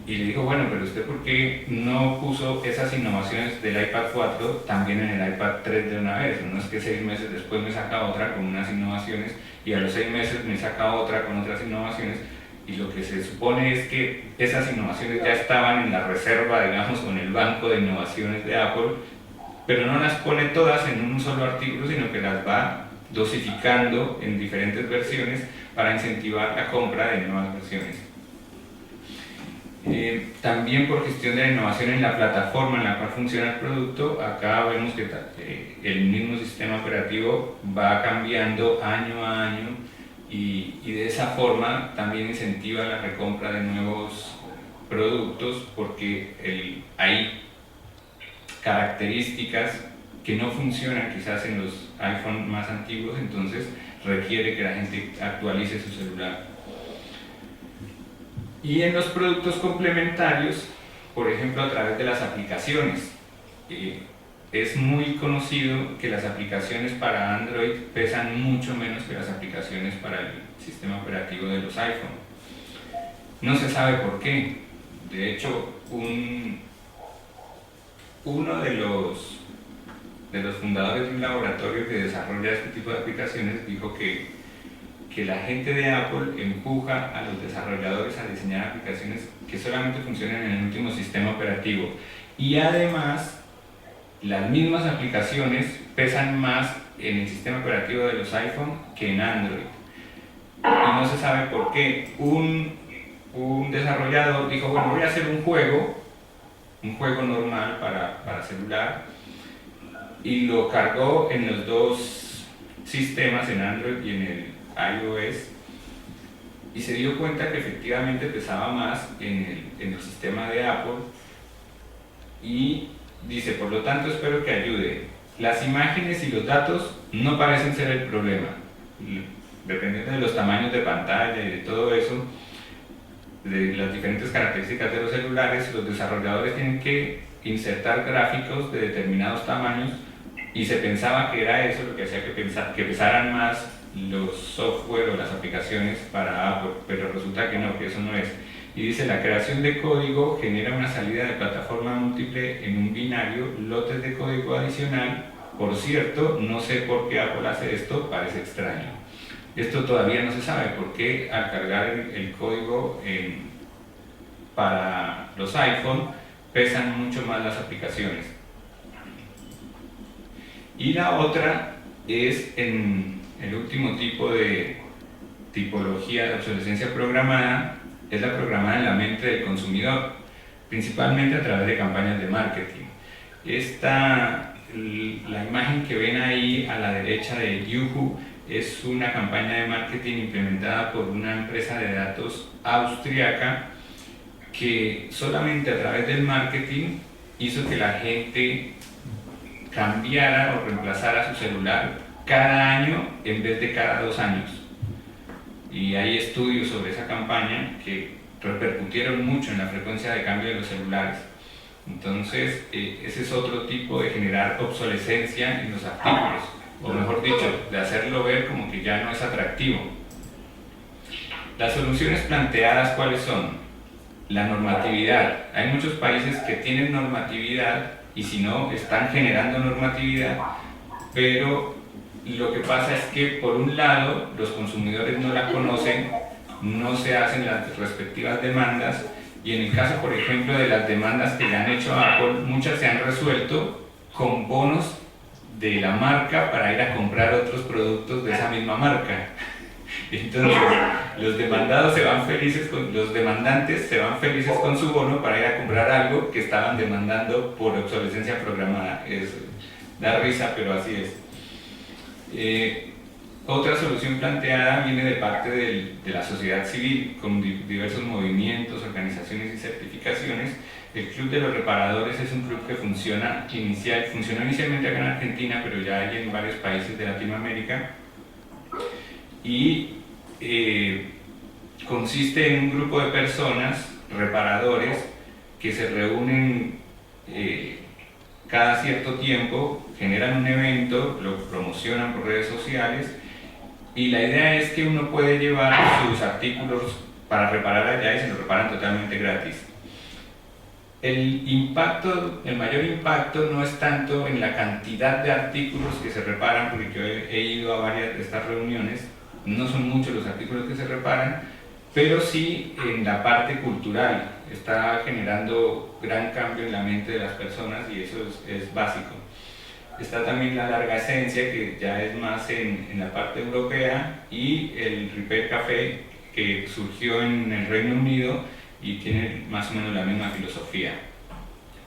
le dijo, bueno, pero usted ¿por qué no puso esas innovaciones del iPad 4 también en el iPad 3 de una vez? No es que 6 meses después me saca otra con unas innovaciones y a los 6 meses me saca otra con otras innovaciones, y lo que se supone es que esas innovaciones ya estaban en la reserva, digamos, con el banco de innovaciones de Apple, pero no las pone todas en un solo artículo, sino que las va dosificando en diferentes versiones para incentivar la compra de nuevas versiones. También por gestión de la innovación en la plataforma en la cual funciona el producto, acá vemos que el mismo sistema operativo va cambiando año a año y de esa forma también incentiva la recompra de nuevos productos, porque hay características que no funcionan quizás en los iPhone más antiguos, entonces requiere que la gente actualice su celular. Y en los productos complementarios, por ejemplo, a través de las aplicaciones, es muy conocido que las aplicaciones para Android pesan mucho menos que las aplicaciones para el sistema operativo de los iPhone. No se sabe por qué. De hecho, uno de los fundadores de un laboratorio que desarrolla este tipo de aplicaciones dijo que la gente de Apple empuja a los desarrolladores a diseñar aplicaciones que solamente funcionan en el último sistema operativo, y además las mismas aplicaciones pesan más en el sistema operativo de los iPhone que en Android, y no se sabe por qué. Un desarrollador dijo, bueno, voy a hacer un juego un juego normal para celular y lo cargó en los dos sistemas, en Android y en el iOS, y se dio cuenta que efectivamente pesaba más en el sistema de Apple, y dice, por lo tanto espero que ayude. Las imágenes y los datos no parecen ser el problema, dependiendo de los tamaños de pantalla y de todo eso, de las diferentes características de los celulares, los desarrolladores tienen que insertar gráficos de determinados tamaños, y se pensaba que era eso lo que hacía que pesaran más los software o las aplicaciones para Apple, pero resulta que no, que eso no es. Y dice, la creación de código genera una salida de plataforma múltiple en un binario, lotes de código adicional. Por cierto, no sé por qué Apple hace esto, parece extraño. Esto todavía no se sabe por qué al cargar el código para los iPhone pesan mucho más las aplicaciones. Y la otra es en el último tipo de tipología de obsolescencia programada, es la programada en la mente del consumidor, principalmente a través de campañas de marketing. La imagen que ven ahí a la derecha de Yahoo es una campaña de marketing implementada por una empresa de datos austriaca que solamente a través del marketing hizo que la gente cambiara o reemplazara su celular cada año en vez de cada 2 años. Y hay estudios sobre esa campaña que repercutieron mucho en la frecuencia de cambio de los celulares. Entonces, ese es otro tipo de generar obsolescencia en los artículos, o mejor dicho, de hacerlo ver como que ya no es atractivo. Las soluciones planteadas, ¿cuáles son? La normatividad. Hay muchos países que tienen normatividad y si no, están generando normatividad, pero lo que pasa es que por un lado los consumidores no la conocen, no se hacen las respectivas demandas, y en el caso, por ejemplo, de las demandas que le han hecho a Apple, muchas se han resuelto con bonos de la marca para ir a comprar otros productos de esa misma marca. Entonces, los demandantes se van felices con su bono para ir a comprar algo que estaban demandando por obsolescencia programada. Da risa, pero así es. Otra solución planteada viene de parte de la sociedad civil, con diversos movimientos, organizaciones y certificaciones. El Club de los Reparadores es un club que funcionó inicialmente acá en Argentina, pero ya hay en varios países de Latinoamérica, y consiste en un grupo de personas, reparadores, que se reúnen cada cierto tiempo, generan un evento, lo promocionan por redes sociales, y la idea es que uno puede llevar sus artículos para reparar allá y se los reparan totalmente gratis. El mayor impacto no es tanto en la cantidad de artículos que se reparan, porque yo he ido a varias de estas reuniones, no son muchos los artículos que se reparan, pero sí en la parte cultural. Está generando gran cambio en la mente de las personas y eso es básico. Está también la larga esencia, que ya es más en la parte europea, y el Repair Café, que surgió en el Reino Unido y tiene más o menos la misma filosofía.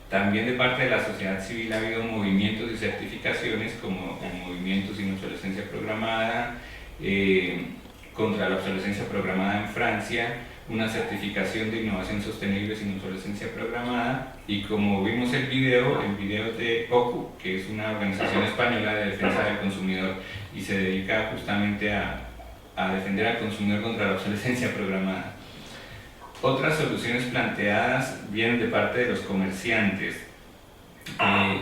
También de parte de la sociedad civil ha habido movimientos y certificaciones, como el movimiento sin obsolescencia programada, contra la obsolescencia programada en Francia, una certificación de innovación sostenible sin obsolescencia programada, y como vimos el video es de OCU, que es una organización española de defensa del consumidor y se dedica justamente a defender al consumidor contra la obsolescencia programada. Otras soluciones planteadas vienen de parte de los comerciantes.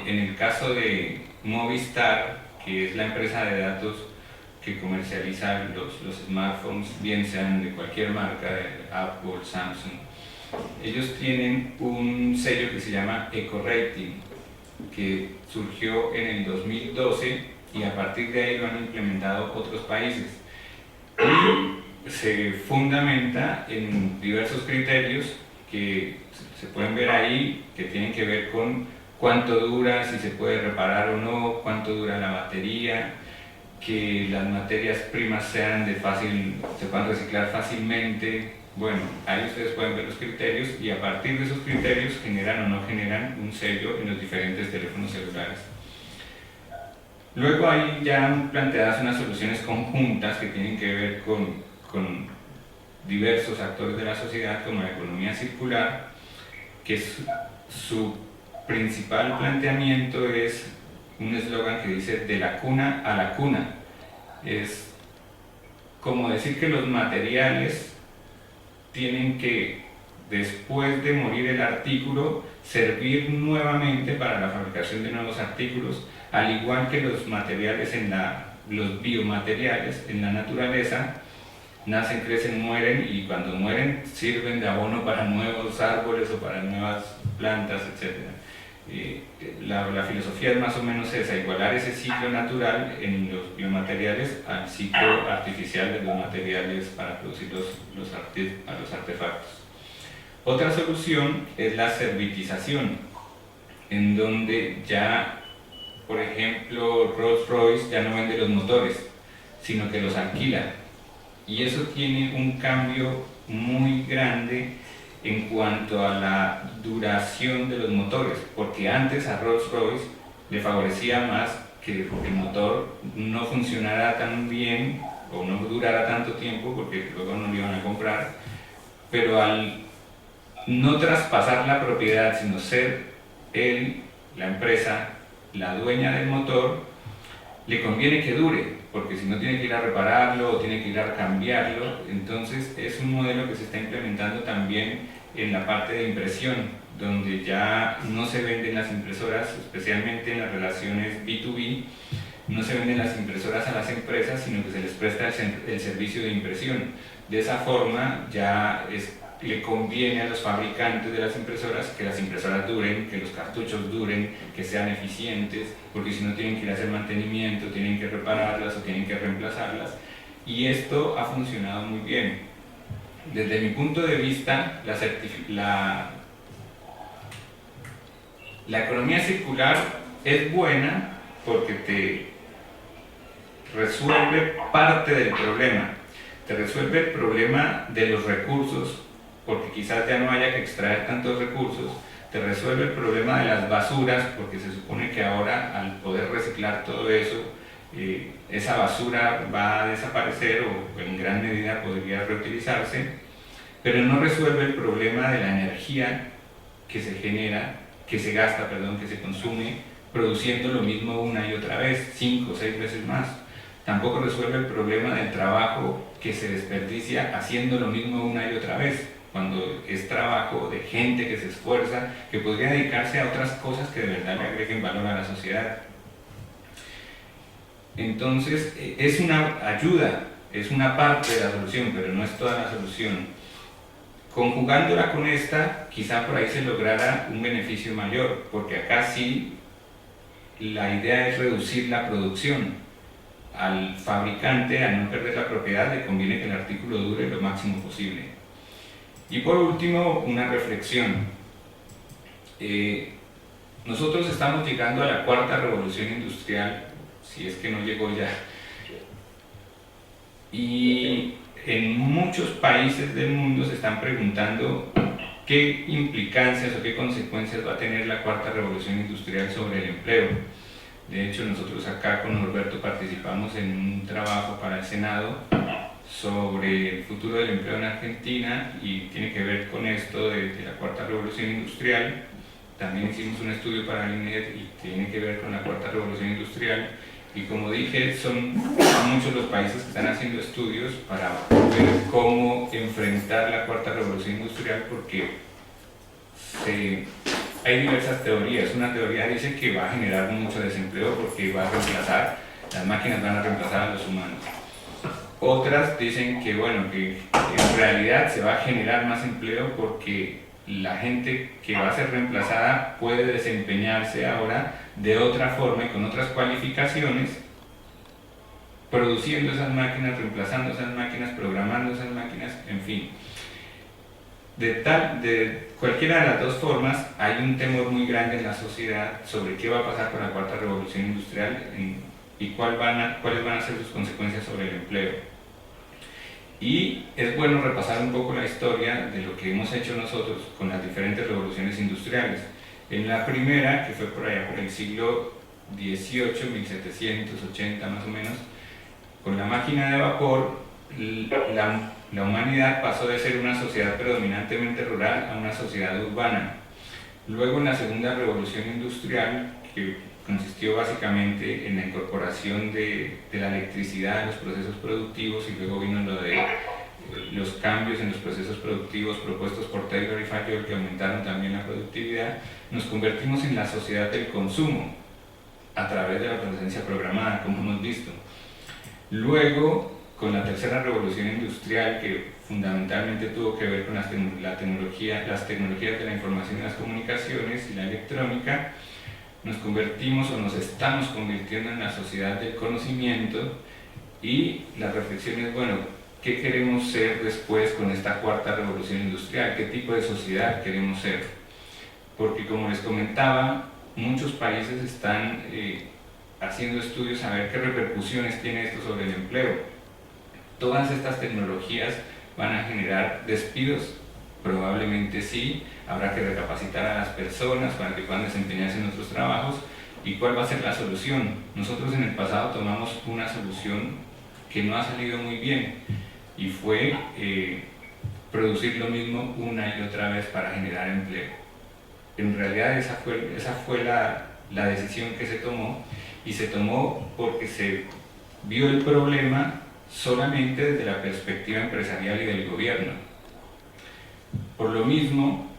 En el caso de Movistar, que es la empresa de datos que comercializa los smartphones, bien sean de cualquier marca, de Apple, Samsung, ellos tienen un sello que se llama EcoRating, que surgió en el 2012 y a partir de ahí lo han implementado otros países. Y se fundamenta en diversos criterios que se pueden ver ahí, que tienen que ver con cuánto dura, si se puede reparar o no, cuánto dura la batería, que las materias primas se puedan reciclar fácilmente, Bueno, ahí ustedes pueden ver los criterios y a partir de esos criterios generan o no generan un sello en los diferentes teléfonos celulares. Luego hay ya planteadas unas soluciones conjuntas que tienen que ver con diversos actores de la sociedad, como la economía circular, que su principal planteamiento es un eslogan que dice "de la cuna a la cuna". Es como decir que los materiales tienen que, después de morir el artículo, servir nuevamente para la fabricación de nuevos artículos, al igual que los materiales los biomateriales en la naturaleza nacen, crecen, mueren, y cuando mueren sirven de abono para nuevos árboles o para nuevas plantas, etc. La filosofía es más o menos esa, igualar ese ciclo natural en los biomateriales al ciclo artificial de los materiales para producir los artefactos. Otra solución es la servitización, en donde ya, por ejemplo, Rolls-Royce ya no vende los motores, sino que los alquila. Y eso tiene un cambio muy grande en cuanto a la duración de los motores, porque antes a Rolls-Royce le favorecía más que el motor no funcionara tan bien o no durara tanto tiempo, porque luego no lo iban a comprar, pero al no traspasar la propiedad, sino ser él, la empresa, la dueña del motor, le conviene que dure, porque si no tiene que ir a repararlo o tiene que ir a cambiarlo. Entonces es un modelo que se está implementando también en la parte de impresión, donde ya no se venden las impresoras, especialmente en las relaciones B2B, no se venden las impresoras a las empresas, sino que se les presta el servicio de impresión. De esa forma ya le conviene a los fabricantes de las impresoras que las impresoras duren, que los cartuchos duren, que sean eficientes, porque si no tienen que ir a hacer mantenimiento, tienen que repararlas o tienen que reemplazarlas, y esto ha funcionado muy bien. Desde mi punto de vista, la economía circular es buena porque te resuelve parte del problema, te resuelve el problema de los recursos, porque quizás ya no haya que extraer tantos recursos, te resuelve el problema de las basuras, porque se supone que ahora, al poder reciclar todo eso, esa basura va a desaparecer o en gran medida podría reutilizarse, pero no resuelve el problema de la energía que se genera, que se gasta, que se consume, produciendo lo mismo una y otra vez, 5 o 6 veces más. Tampoco resuelve el problema del trabajo que se desperdicia haciendo lo mismo una y otra vez, cuando es trabajo de gente que se esfuerza, que podría dedicarse a otras cosas que de verdad le agreguen valor a la sociedad. Entonces, es una ayuda, es una parte de la solución, pero no es toda la solución. Conjugándola con esta, quizá por ahí se lograra un beneficio mayor, porque acá sí la idea es reducir la producción. Al fabricante, al no perder la propiedad, le conviene que el artículo dure lo máximo posible. Y por último, una reflexión. Nosotros estamos llegando a la 4ª revolución industrial, si es que no llegó ya. Y en muchos países del mundo se están preguntando qué implicancias o qué consecuencias va a tener la 4ª revolución industrial sobre el empleo. De hecho, nosotros acá con Norberto participamos en un trabajo para el Senado sobre el futuro del empleo en Argentina, y tiene que ver con esto de la 4ª revolución industrial. También hicimos un estudio para el INED y tiene que ver con la 4ª revolución industrial, y como dije, son muchos los países que están haciendo estudios para ver cómo enfrentar la 4ª revolución industrial, porque hay diversas teorías. Una teoría dice que va a generar mucho desempleo porque las máquinas van a reemplazar a los humanos. Otras dicen que, bueno, que en realidad se va a generar más empleo porque la gente que va a ser reemplazada puede desempeñarse ahora de otra forma y con otras cualificaciones, produciendo esas máquinas, reemplazando esas máquinas, programando esas máquinas, en fin. De cualquiera de las dos formas, hay un temor muy grande en la sociedad sobre qué va a pasar con la 4ª revolución industrial y cuáles van a ser sus consecuencias sobre el empleo. Y es bueno repasar un poco la historia de lo que hemos hecho nosotros con las diferentes revoluciones industriales. En la primera, que fue por allá por el siglo XVIII, 1780 más o menos, con la máquina de vapor, la humanidad pasó de ser una sociedad predominantemente rural a una sociedad urbana. Luego en la segunda revolución industrial, que consistió básicamente en la incorporación de la electricidad en los procesos productivos, y luego vino lo de los cambios en los procesos productivos propuestos por Taylor y Fayol, que aumentaron también la productividad, nos convertimos en la sociedad del consumo a través de la obsolescencia programada, como hemos visto. Luego, con la tercera revolución industrial, que fundamentalmente tuvo que ver con las tecnologías de la información y las comunicaciones y la electrónica, nos convertimos o nos estamos convirtiendo en la sociedad del conocimiento, y la reflexión es, bueno, ¿qué queremos ser después con esta cuarta revolución industrial? ¿Qué tipo de sociedad queremos ser? Porque, como les comentaba, muchos países están haciendo estudios a ver qué repercusiones tiene esto sobre el empleo. Todas estas tecnologías van a generar despidos, probablemente sí, habrá que recapacitar a las personas para que puedan desempeñarse en otros trabajos. ¿Y cuál va a ser la solución? Nosotros en el pasado tomamos una solución que no ha salido muy bien, y fue producir lo mismo una y otra vez para generar empleo. En realidad esa fue la decisión que se tomó, y se tomó porque se vio el problema solamente desde la perspectiva empresarial y del gobierno. Por lo mismo,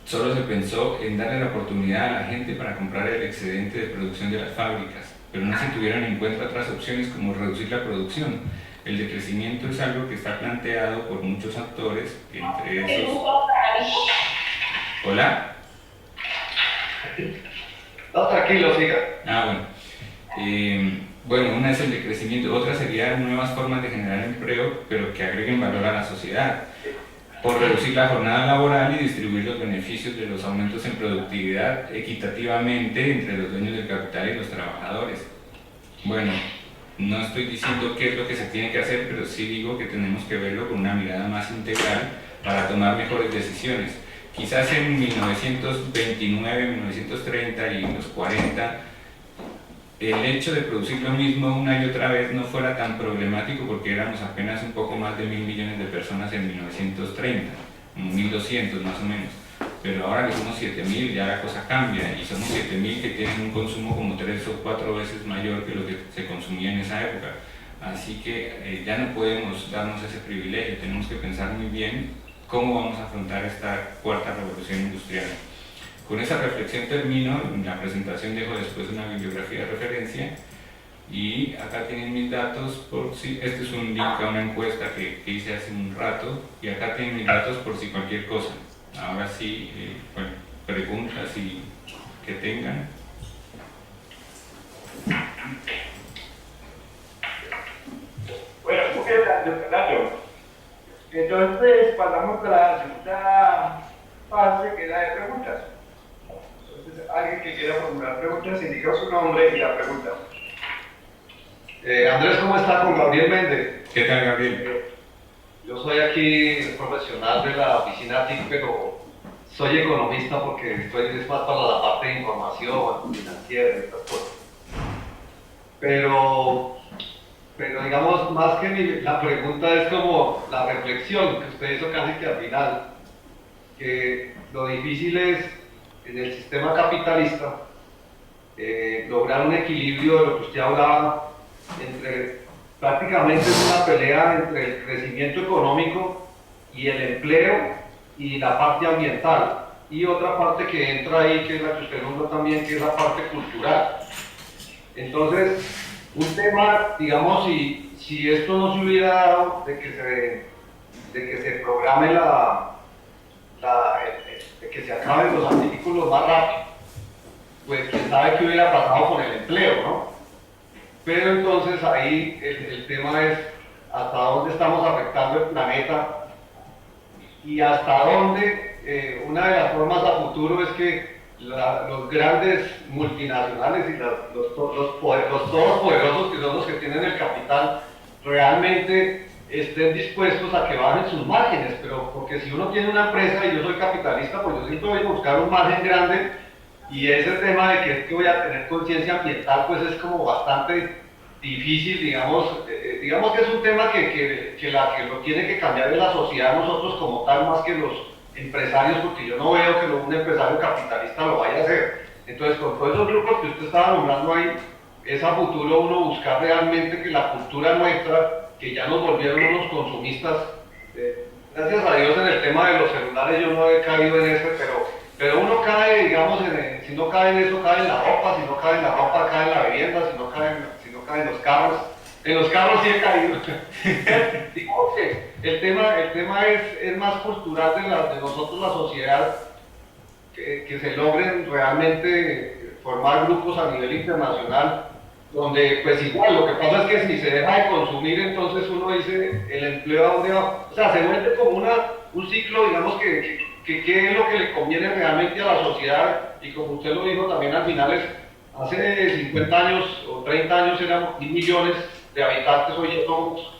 solo se pensó en darle la oportunidad a la gente para comprar el excedente de producción de las fábricas, pero no se tuvieron en cuenta otras opciones como reducir la producción. El decrecimiento es algo que está planteado por muchos actores, entre esos... ¿Hola? No, tranquilo, siga. Bueno, una es el decrecimiento, otra sería nuevas formas de generar empleo, pero que agreguen valor a la sociedad, por reducir la jornada laboral y distribuir los beneficios de los aumentos en productividad equitativamente entre los dueños del capital y los trabajadores. Bueno, no estoy diciendo qué es lo que se tiene que hacer, pero sí digo que tenemos que verlo con una mirada más integral para tomar mejores decisiones. Quizás en 1929, 1930 y los 40, el hecho de producir lo mismo una y otra vez no fuera tan problemático, porque éramos apenas un poco más de 1.000 millones de personas en 1930, 1.200 más o menos. Pero ahora que somos 7.000 ya la cosa cambia, y somos 7.000 que tienen un consumo como 3 o 4 veces mayor que lo que se consumía en esa época. Así que ya no podemos darnos ese privilegio, tenemos que pensar muy bien cómo vamos a afrontar esta cuarta revolución industrial. Con esa reflexión termino. En la presentación dejo después una bibliografía de referencia, y acá tienen mis datos por si... Este es un link a una encuesta que hice hace un rato, y acá tienen mis datos por si cualquier cosa. Ahora sí, bueno, preguntas que tengan. Bueno, Fernando. Entonces pasamos a la segunda fase, que es la de preguntas. Entonces, alguien que quiera formular preguntas, indica su nombre y la pregunta. Andrés, ¿cómo está? Con Gabriel Méndez. ¿Qué tal, Gabriel? Yo soy aquí profesional de la oficina TIC, pero soy economista porque estoy más para la parte de información financiera y estas cosas. Pero digamos, más que la pregunta es como la reflexión que usted hizo casi que al final, que lo difícil es en el sistema capitalista lograr un equilibrio de lo que usted hablaba, entre prácticamente es una pelea entre el crecimiento económico y el empleo y la parte ambiental, y otra parte que entra ahí, que es la que usted nombró también, que es la parte cultural. Entonces, un tema, digamos, si esto no se hubiera dado de que se programe de que se acaben los artículos más rápido, pues quién sabe qué hubiera pasado con el empleo, ¿no? Pero entonces ahí el tema es hasta dónde estamos afectando el planeta, y hasta dónde una de las formas a futuro es que los grandes multinacionales y los todopoderosos, que son los que tienen el capital, realmente estén dispuestos a que bajen sus márgenes, pero porque si uno tiene una empresa y yo soy capitalista, pues yo siempre voy a buscar un margen grande, y ese tema de que es que voy a tener conciencia ambiental, pues es como bastante difícil, digamos, digamos que es un tema que lo tiene que cambiar en la sociedad nosotros como tal, más que los empresarios, porque yo no veo que un empresario capitalista lo vaya a hacer. Entonces, con todos esos grupos que usted estaba nombrando ahí, es a futuro uno buscar realmente que la cultura nuestra, que ya nos volvieron unos consumistas, gracias a Dios en el tema de los celulares yo no he caído en ese, pero uno cae, digamos, si no cae en eso, cae en la ropa, si no cae en la ropa, cae en la vivienda, si no cae en los carros. En los carros sí he caído. Digamos que el tema es más cultural de nosotros, la sociedad, que se logren realmente formar grupos a nivel internacional, donde pues igual lo que pasa es que si se deja de consumir, entonces uno dice, el empleo a dónde va, o sea, se vuelve como un ciclo, digamos, que qué es lo que le conviene realmente a la sociedad, y como usted lo dijo también al final, hace 50 años o 30 años eran 1.000 millones de habitantes, hoy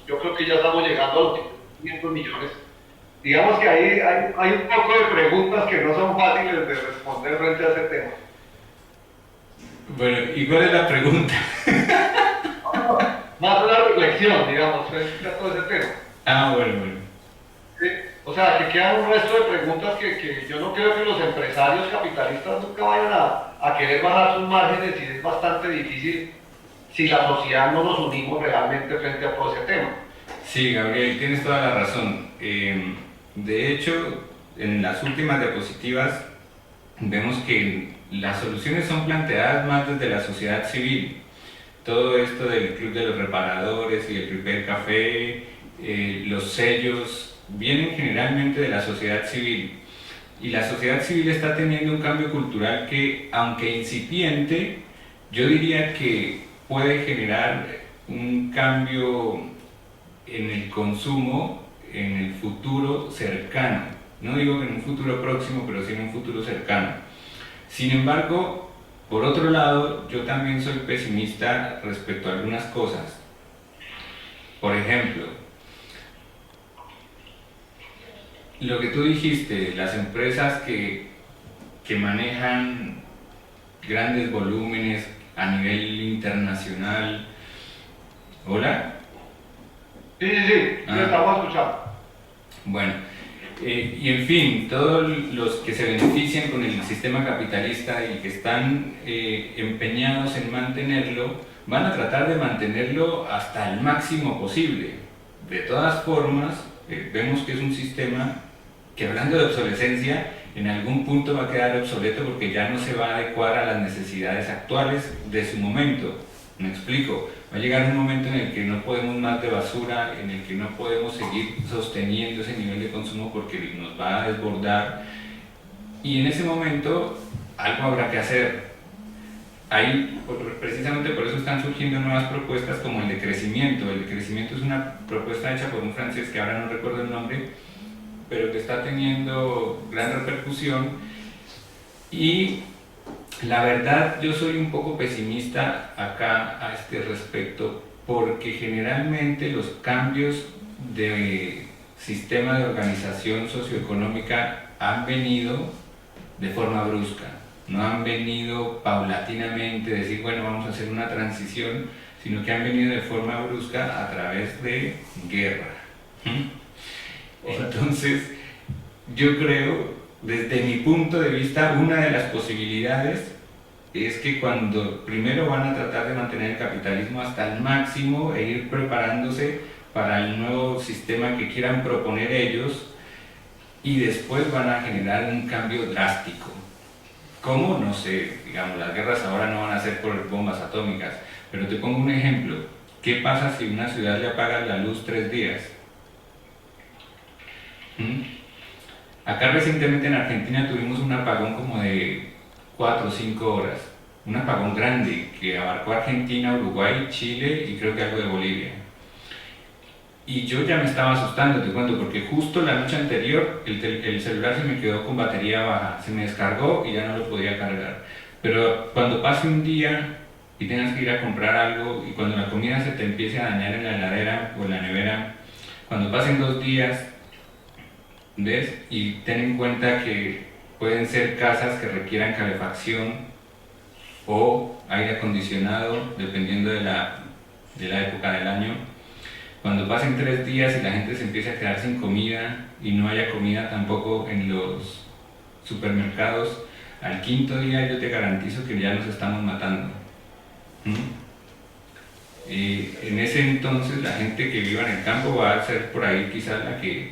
yo creo que ya estamos llegando a los 500 millones. Digamos que hay un poco de preguntas que no son fáciles de responder frente a ese tema. Bueno, ¿y cuál es la pregunta? Más una reflexión, digamos, frente a todo ese tema. Ah, bueno. ¿Sí? O sea, que quedan un resto de preguntas que yo no creo que los empresarios capitalistas nunca vayan a querer bajar sus márgenes, y es bastante difícil si la sociedad no nos unimos realmente frente a todo ese tema. Sí, Gabriel, tienes toda la razón. De hecho, en las últimas diapositivas vemos que las soluciones son planteadas más desde la sociedad civil. Todo esto del Club de los Reparadores y el Primer Café, los sellos, vienen generalmente de la sociedad civil. Y la sociedad civil está teniendo un cambio cultural que, aunque incipiente, yo diría que puede generar un cambio en el consumo en el futuro cercano. No digo que en un futuro próximo, pero sí en un futuro cercano. Sin embargo, por otro lado, yo también soy pesimista respecto a algunas cosas. Por ejemplo, lo que tú dijiste, las empresas que manejan grandes volúmenes a nivel internacional. ¿Hola? Sí, lo estamos escuchando. Bueno, y en fin, todos los que se benefician con el sistema capitalista y que están empeñados en mantenerlo, van a tratar de mantenerlo hasta el máximo posible. De todas formas, vemos que es un sistema que, hablando de obsolescencia, en algún punto va a quedar obsoleto porque ya no se va a adecuar a las necesidades actuales de su momento. Me explico, va a llegar un momento en el que no podemos más de basura, en el que no podemos seguir sosteniendo ese nivel de consumo porque nos va a desbordar, y en ese momento algo habrá que hacer. Ahí, precisamente por eso están surgiendo nuevas propuestas como el de crecimiento. El de crecimiento es una propuesta hecha por un francés que ahora no recuerdo el nombre, pero que está teniendo gran repercusión. Y la verdad, yo soy un poco pesimista acá a este respecto, porque generalmente los cambios de sistema de organización socioeconómica han venido de forma brusca, no han venido paulatinamente, decir, bueno, vamos a hacer una transición, sino que han venido de forma brusca a través de guerra. Entonces, yo creo, desde mi punto de vista, una de las posibilidades es que cuando primero van a tratar de mantener el capitalismo hasta el máximo e ir preparándose para el nuevo sistema que quieran proponer ellos, y después van a generar un cambio drástico. ¿Cómo? No sé, digamos, las guerras ahora no van a ser por bombas atómicas, pero te pongo un ejemplo. ¿Qué pasa si una ciudad le apaga la luz 3 días? Acá recientemente en Argentina tuvimos un apagón como de 4 o 5 horas, un apagón grande que abarcó Argentina, Uruguay, Chile y creo que algo de Bolivia. Y yo ya me estaba asustando, te cuento, porque justo la noche anterior el celular se me quedó con batería baja, se me descargó y ya no lo podía cargar. Pero cuando pase un día y tengas que ir a comprar algo y cuando la comida se te empiece a dañar en la heladera o en la nevera, Cuando pasen 2 días, ¿ves? Y ten en cuenta que pueden ser casas que requieran calefacción o aire acondicionado, dependiendo de la época del año. Cuando pasen 3 días y la gente se empiece a quedar sin comida y no haya comida tampoco en los supermercados, al 5.º día yo te garantizo que ya nos estamos matando. En ese entonces la gente que viva en el campo va a ser por ahí quizás la que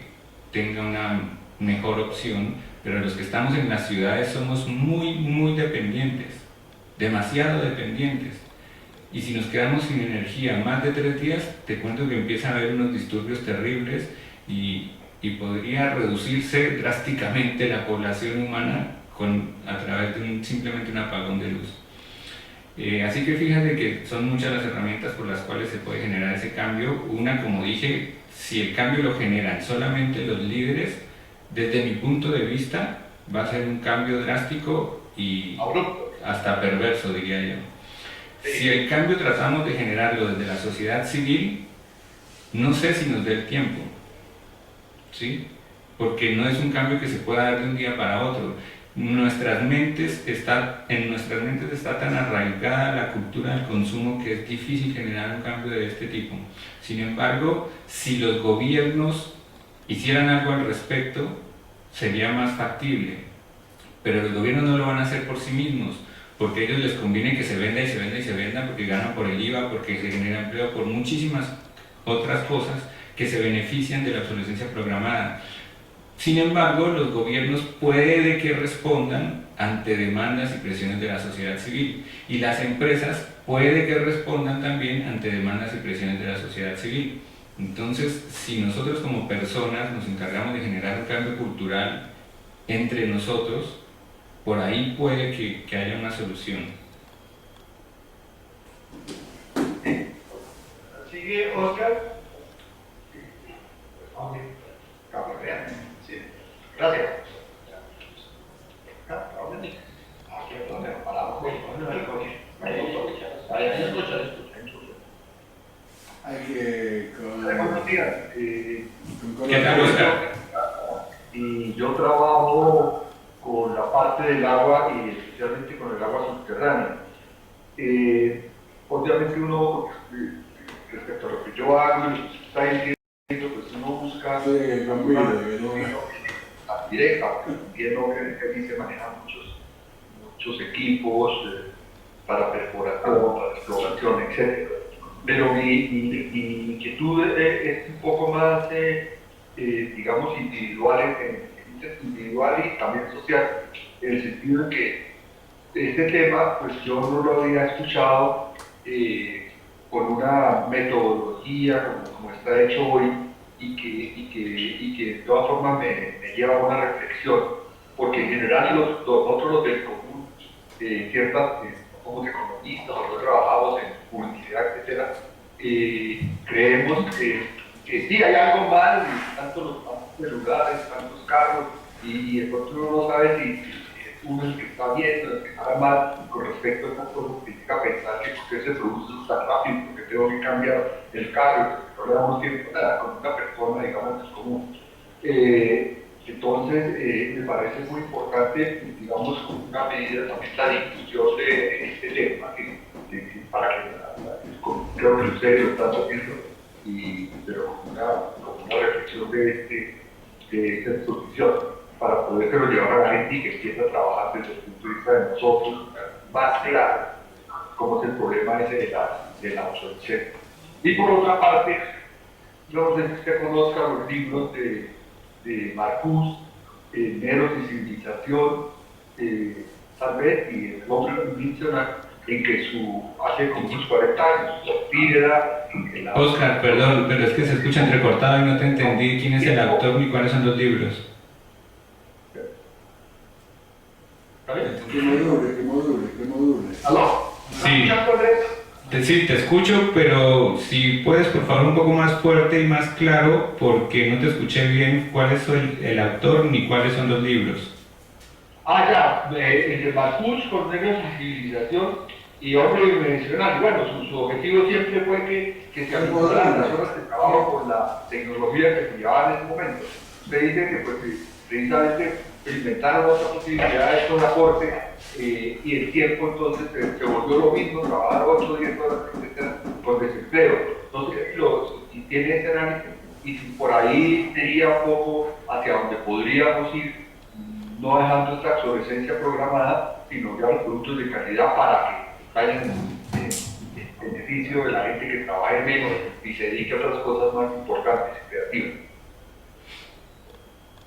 tenga una mejor opción, pero los que estamos en las ciudades somos muy dependientes, demasiado dependientes. Y si nos quedamos sin energía más de 3 días, te cuento que empiezan a haber unos disturbios terribles y podría reducirse drásticamente la población humana a través de simplemente un apagón de luz. Así que fíjate que son muchas las herramientas por las cuales se puede generar ese cambio. Una, como dije, si el cambio lo generan solamente los líderes, desde mi punto de vista va a ser un cambio drástico y hasta perverso, diría yo. Si el cambio tratamos de generarlo desde la sociedad civil, no sé si nos dé el tiempo, ¿sí? Porque no es un cambio que se pueda dar de un día para otro. En nuestras mentes está tan arraigada la cultura del consumo que es difícil generar un cambio de este tipo. Sin embargo, si los gobiernos hicieran algo al respecto, sería más factible. Pero los gobiernos no lo van a hacer por sí mismos, porque a ellos les conviene que se venda y se venda y se venda, porque ganan por el IVA, porque se genera empleo, por muchísimas otras cosas que se benefician de la obsolescencia programada. Sin embargo, los gobiernos puede que respondan ante demandas y presiones de la sociedad civil, y las empresas puede que respondan también ante demandas y presiones de la sociedad civil. Entonces, si nosotros como personas nos encargamos de generar un cambio cultural entre nosotros, por ahí puede que haya una solución. ¿Sigue Oscar? Sí. Gracias. Hay que Buenos días. ¿Qué tal, Oscar? Y yo trabajo con la parte del agua y especialmente con el agua subterránea. Obviamente uno, respecto a lo que yo hago y lo que está diciendo, pues uno busca la directa, porque entiendo que allí se manejan muchos equipos para perforación, para exploración, etc. Pero mi inquietud es un poco más, digamos, individual y también social, en el sentido de que este tema, pues yo no lo había escuchado con una metodología como está hecho hoy y que de todas formas me lleva a una reflexión, porque en general nosotros los del común, somos economistas, nosotros trabajamos en publicidad, etcétera, creemos que sí hay algo mal, tanto los celulares, tantos carros, y de pronto uno no sabe si uno es el que está bien o el que está mal con respecto a estas cosas que significa pensar que por qué se produce tan rápido, porque tengo que cambiar el carro, no le damos tiempo nada con una persona, digamos, es común. Entonces, me parece muy importante, digamos, como una medida también la discusión de este tema, para que creo que ustedes lo están haciendo, pero como una reflexión de esta exposición, para poder llevar a la gente y que empiece a trabajar desde el punto de vista de nosotros, más claro cómo es el problema ese de la obsolescencia. Y por otra parte, no sé si usted conozca los libros de Marcuse, Meros y Civilización, tal vez, y el otro Diccionario, en que hace como unos 40 años, Oscar, perdón, pero es que se escucha entrecortado y no te entendí quién es el autor ni cuáles son los libros. Que module. ¿Aló? Sí. Sí, te escucho, pero si puedes, por favor, un poco más fuerte y más claro, porque no te escuché bien cuál es el autor ni cuáles son los libros. Ya, el de Marcuse con Negros y Civilización Y hombre, me mencionan, bueno, su objetivo siempre fue que se acomodaran las horas de trabajo con la tecnología que se llevaba en ese momento. Usted dice que pues, precisamente inventaron otra posibilidad de esto de aporte y el tiempo entonces se volvió lo mismo, trabajar 8 o 10 horas, etcétera, por desempleo. Entonces, si tiene ese análisis y si por ahí sería un poco hacia donde podríamos ir, no dejando esta obsolescencia programada, sino ya los productos de calidad para que vayan en beneficio de la gente que trabaje menos y se dedique a otras cosas más importantes y creativas.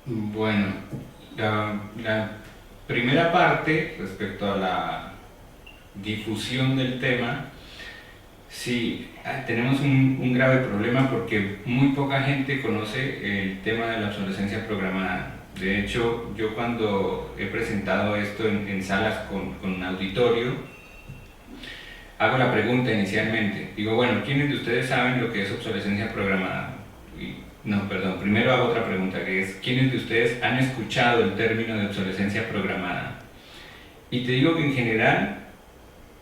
Bueno, la primera parte respecto a la difusión del tema, sí, tenemos un grave problema porque muy poca gente conoce el tema de la obsolescencia programada. De hecho, yo cuando he presentado esto en salas con auditorio, hago la pregunta inicialmente. Digo, bueno, ¿quiénes de ustedes saben lo que es obsolescencia programada? No, perdón, primero hago otra pregunta, que es, ¿quiénes de ustedes han escuchado el término de obsolescencia programada? Y te digo que en general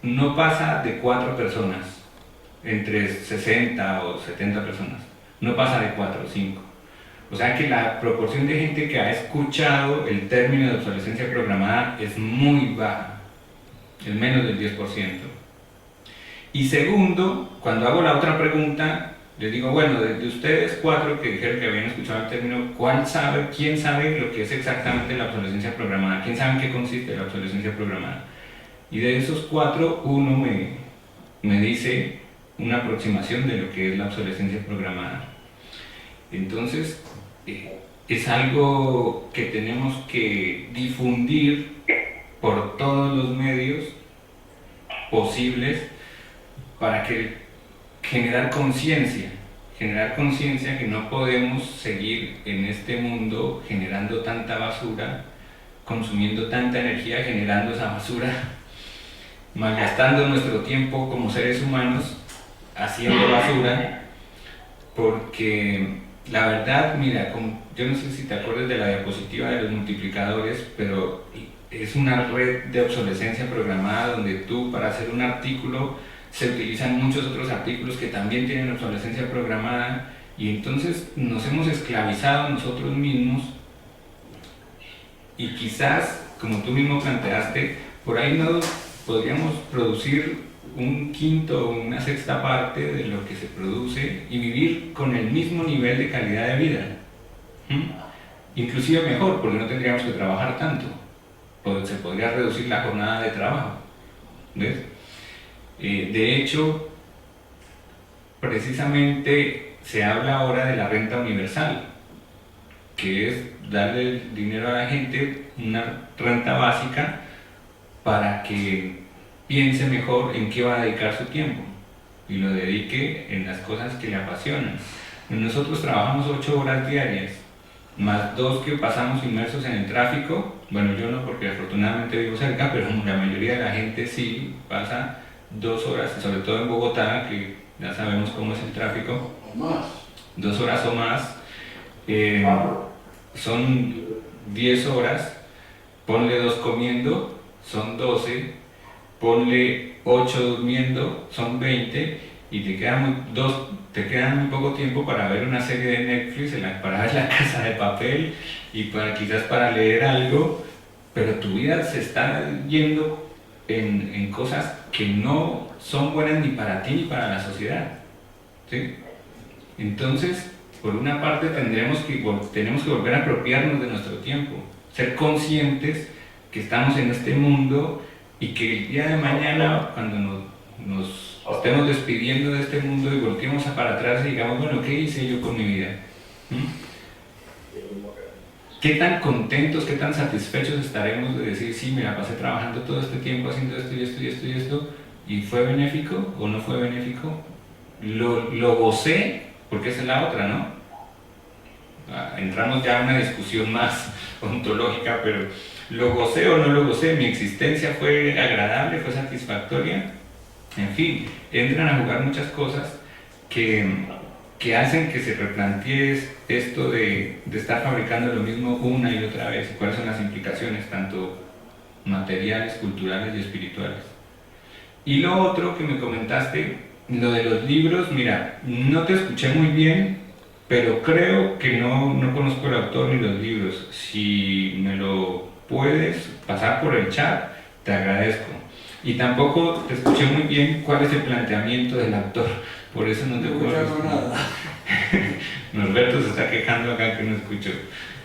no pasa de 4 personas, entre 60 o 70 personas, no pasa de 4 o 5. O sea que la proporción de gente que ha escuchado el término de obsolescencia programada es muy baja, es menos del 10%. Y segundo, cuando hago la otra pregunta, les digo, bueno, de ustedes 4 que dijeron que habían escuchado el término, ¿quién sabe lo que es exactamente la obsolescencia programada? ¿Quién sabe en qué consiste la obsolescencia programada? Y de esos 4, uno me dice una aproximación de lo que es la obsolescencia programada. Entonces, es algo que tenemos que difundir por todos los medios posibles para generar conciencia que no podemos seguir en este mundo generando tanta basura, consumiendo tanta energía, generando esa basura, malgastando nuestro tiempo como seres humanos haciendo basura, porque la verdad, mira, yo no sé si te acuerdas de la diapositiva de los multiplicadores, pero es una red de obsolescencia programada donde tú, para hacer un artículo, se utilizan muchos otros artículos que también tienen obsolescencia programada, y entonces nos hemos esclavizado nosotros mismos, y quizás, como tú mismo planteaste, por ahí no podríamos producir un quinto o una sexta parte de lo que se produce y vivir con el mismo nivel de calidad de vida. Inclusive mejor, porque no tendríamos que trabajar tanto. Se podría reducir la jornada de trabajo. ¿Ves? De hecho, precisamente se habla ahora de la renta universal, que es darle dinero a la gente, una renta básica, para que piense mejor en qué va a dedicar su tiempo y lo dedique en las cosas que le apasionan. Nosotros trabajamos 8 horas diarias, más 2 que pasamos inmersos en el tráfico. Bueno, yo no, porque afortunadamente vivo cerca, pero la mayoría de la gente sí pasa 2 horas, sobre todo en Bogotá, que ya sabemos cómo es el tráfico. O más. 2 horas o más. Son 10 horas, ponle 2 comiendo, son 12, ponle 8 durmiendo, son 20, y te queda muy poco tiempo para ver una serie de Netflix, para ver La Casa de Papel, y quizás para leer algo, pero tu vida se está yendo en cosas que no son buenas ni para ti ni para la sociedad, ¿sí? Entonces, por una parte tenemos que volver a apropiarnos de nuestro tiempo, ser conscientes que estamos en este mundo y que el día de mañana, cuando nos estemos despidiendo de este mundo y volteemos para atrás y digamos, bueno, ¿qué hice yo con mi vida? ¿Qué tan contentos, qué tan satisfechos estaremos de decir, sí, me la pasé trabajando todo este tiempo haciendo esto y esto y esto y esto, y fue benéfico o no fue benéfico? Lo gocé, porque esa es la otra, ¿no? Entramos ya en una discusión más ontológica, pero ¿lo gocé o no lo gocé? ¿Mi existencia fue agradable, fue satisfactoria? En fin, entran a jugar muchas cosas que hacen que se replantee esto de estar fabricando lo mismo una y otra vez, y cuáles son las implicaciones, tanto materiales, culturales y espirituales. Y lo otro que me comentaste, lo de los libros, mira, no te escuché muy bien, pero creo que no conozco el autor ni los libros. Si me lo puedes pasar por el chat, te agradezco. Y tampoco te escuché muy bien cuál es el planteamiento del autor, por eso no te puedo escuchamos responder. nada. Norberto se está quejando acá que no escucho.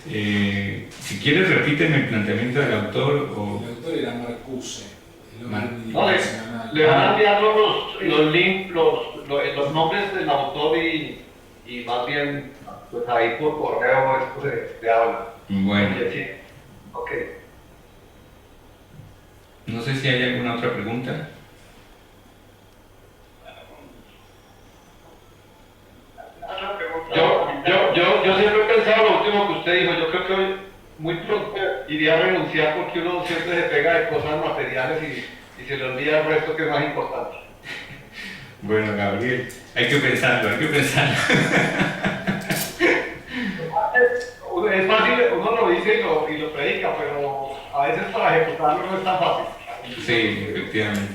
Si quieres, repíteme el planteamiento del autor o... El autor era Marcuse. No, le van a enviar los links, los nombres del autor y más bien pues ahí por correo esto de habla. Bueno, Sí. Ok. no sé si hay alguna otra pregunta. Yo siempre he pensado lo último que usted dijo. Yo creo que hoy muy pronto iría a renunciar porque uno siempre se pega de cosas materiales y se le olvida el resto que es más importante. Bueno, Gabriel, hay que pensarlo, hay que pensarlo. Es fácil, uno lo dice y lo predica, pero a veces para ejecutarlo no es tan fácil. Sí, efectivamente.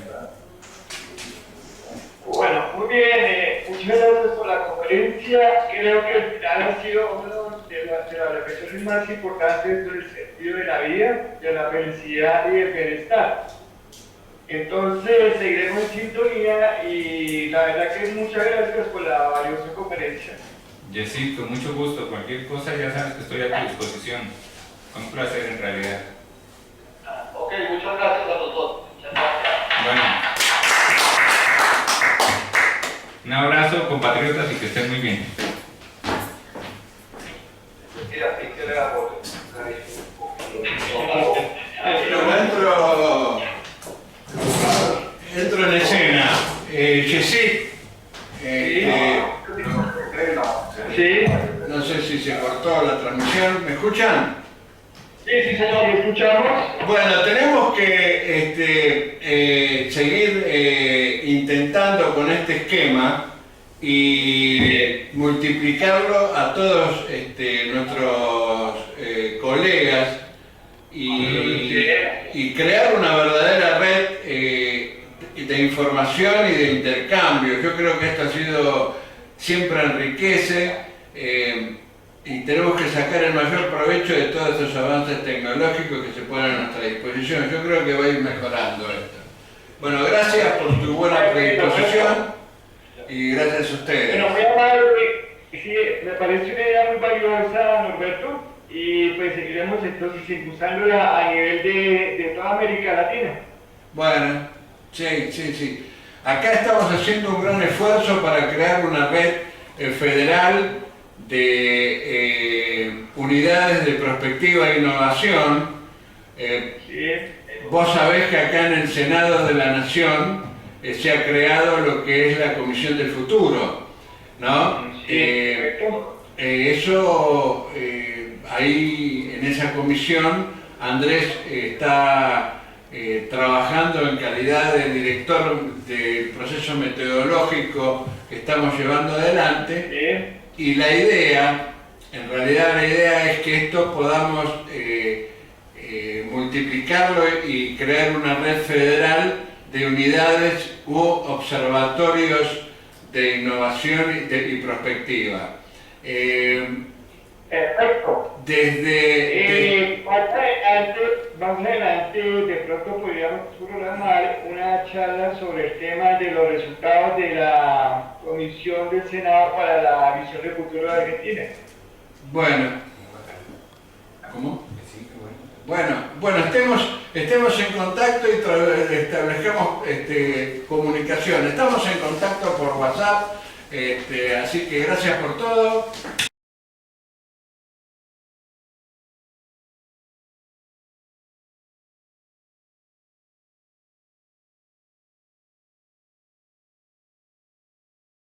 Bueno, muy bien, muchas gracias por la conferencia. Creo que al final ha sido una de las reflexiones más importantes sobre el sentido de la vida, de la felicidad y del bienestar. Entonces, seguiremos en sintonía y la verdad que muchas gracias por la valiosa conferencia. Yesid, con mucho gusto. Cualquier cosa ya sabes que estoy a tu disposición. Fue un placer en realidad. Ok, muchas gracias a los dos. Muchas gracias. Bueno. Un abrazo, compatriotas, y que estén muy bien. Mira, aquí que le hago. Entro en escena. Yesid, Sí, no sé si se cortó la transmisión. ¿Me escuchan? sí, señor, ¿me escuchamos? Bueno, tenemos que seguir intentando con este esquema y multiplicarlo a todos nuestros colegas y crear una verdadera red de información y de intercambio. Yo creo que esto ha sido, siempre enriquece y tenemos que sacar el mayor provecho de todos estos avances tecnológicos que se ponen a nuestra disposición. Yo creo que va a ir mejorando esto. Bueno, gracias por tu buena predisposición y gracias a ustedes. Bueno, muy amable, sí, me parece una idea muy valiosa, Norberto, y pues seguiremos entonces impulsándola a nivel de toda América Latina. Bueno, sí. Acá estamos haciendo un gran esfuerzo para crear una red federal de unidades de prospectiva e innovación. Vos sabés que acá en el Senado de la Nación se ha creado lo que es la Comisión del Futuro, ¿no? Eso, ahí en esa comisión, Andrés está trabajando en calidad de director del proceso metodológico que estamos llevando adelante. Y la idea, en realidad la idea es que esto podamos multiplicarlo y crear una red federal de unidades u observatorios de innovación y prospectiva. Perfecto. Más adelante, de pronto podríamos programar una charla sobre el tema de los resultados de la Comisión del Senado para la Visión del Futuro de Argentina. Bueno. ¿Cómo? Bueno, estemos en contacto y establezcamos comunicación. Estamos en contacto por WhatsApp, así que gracias por todo.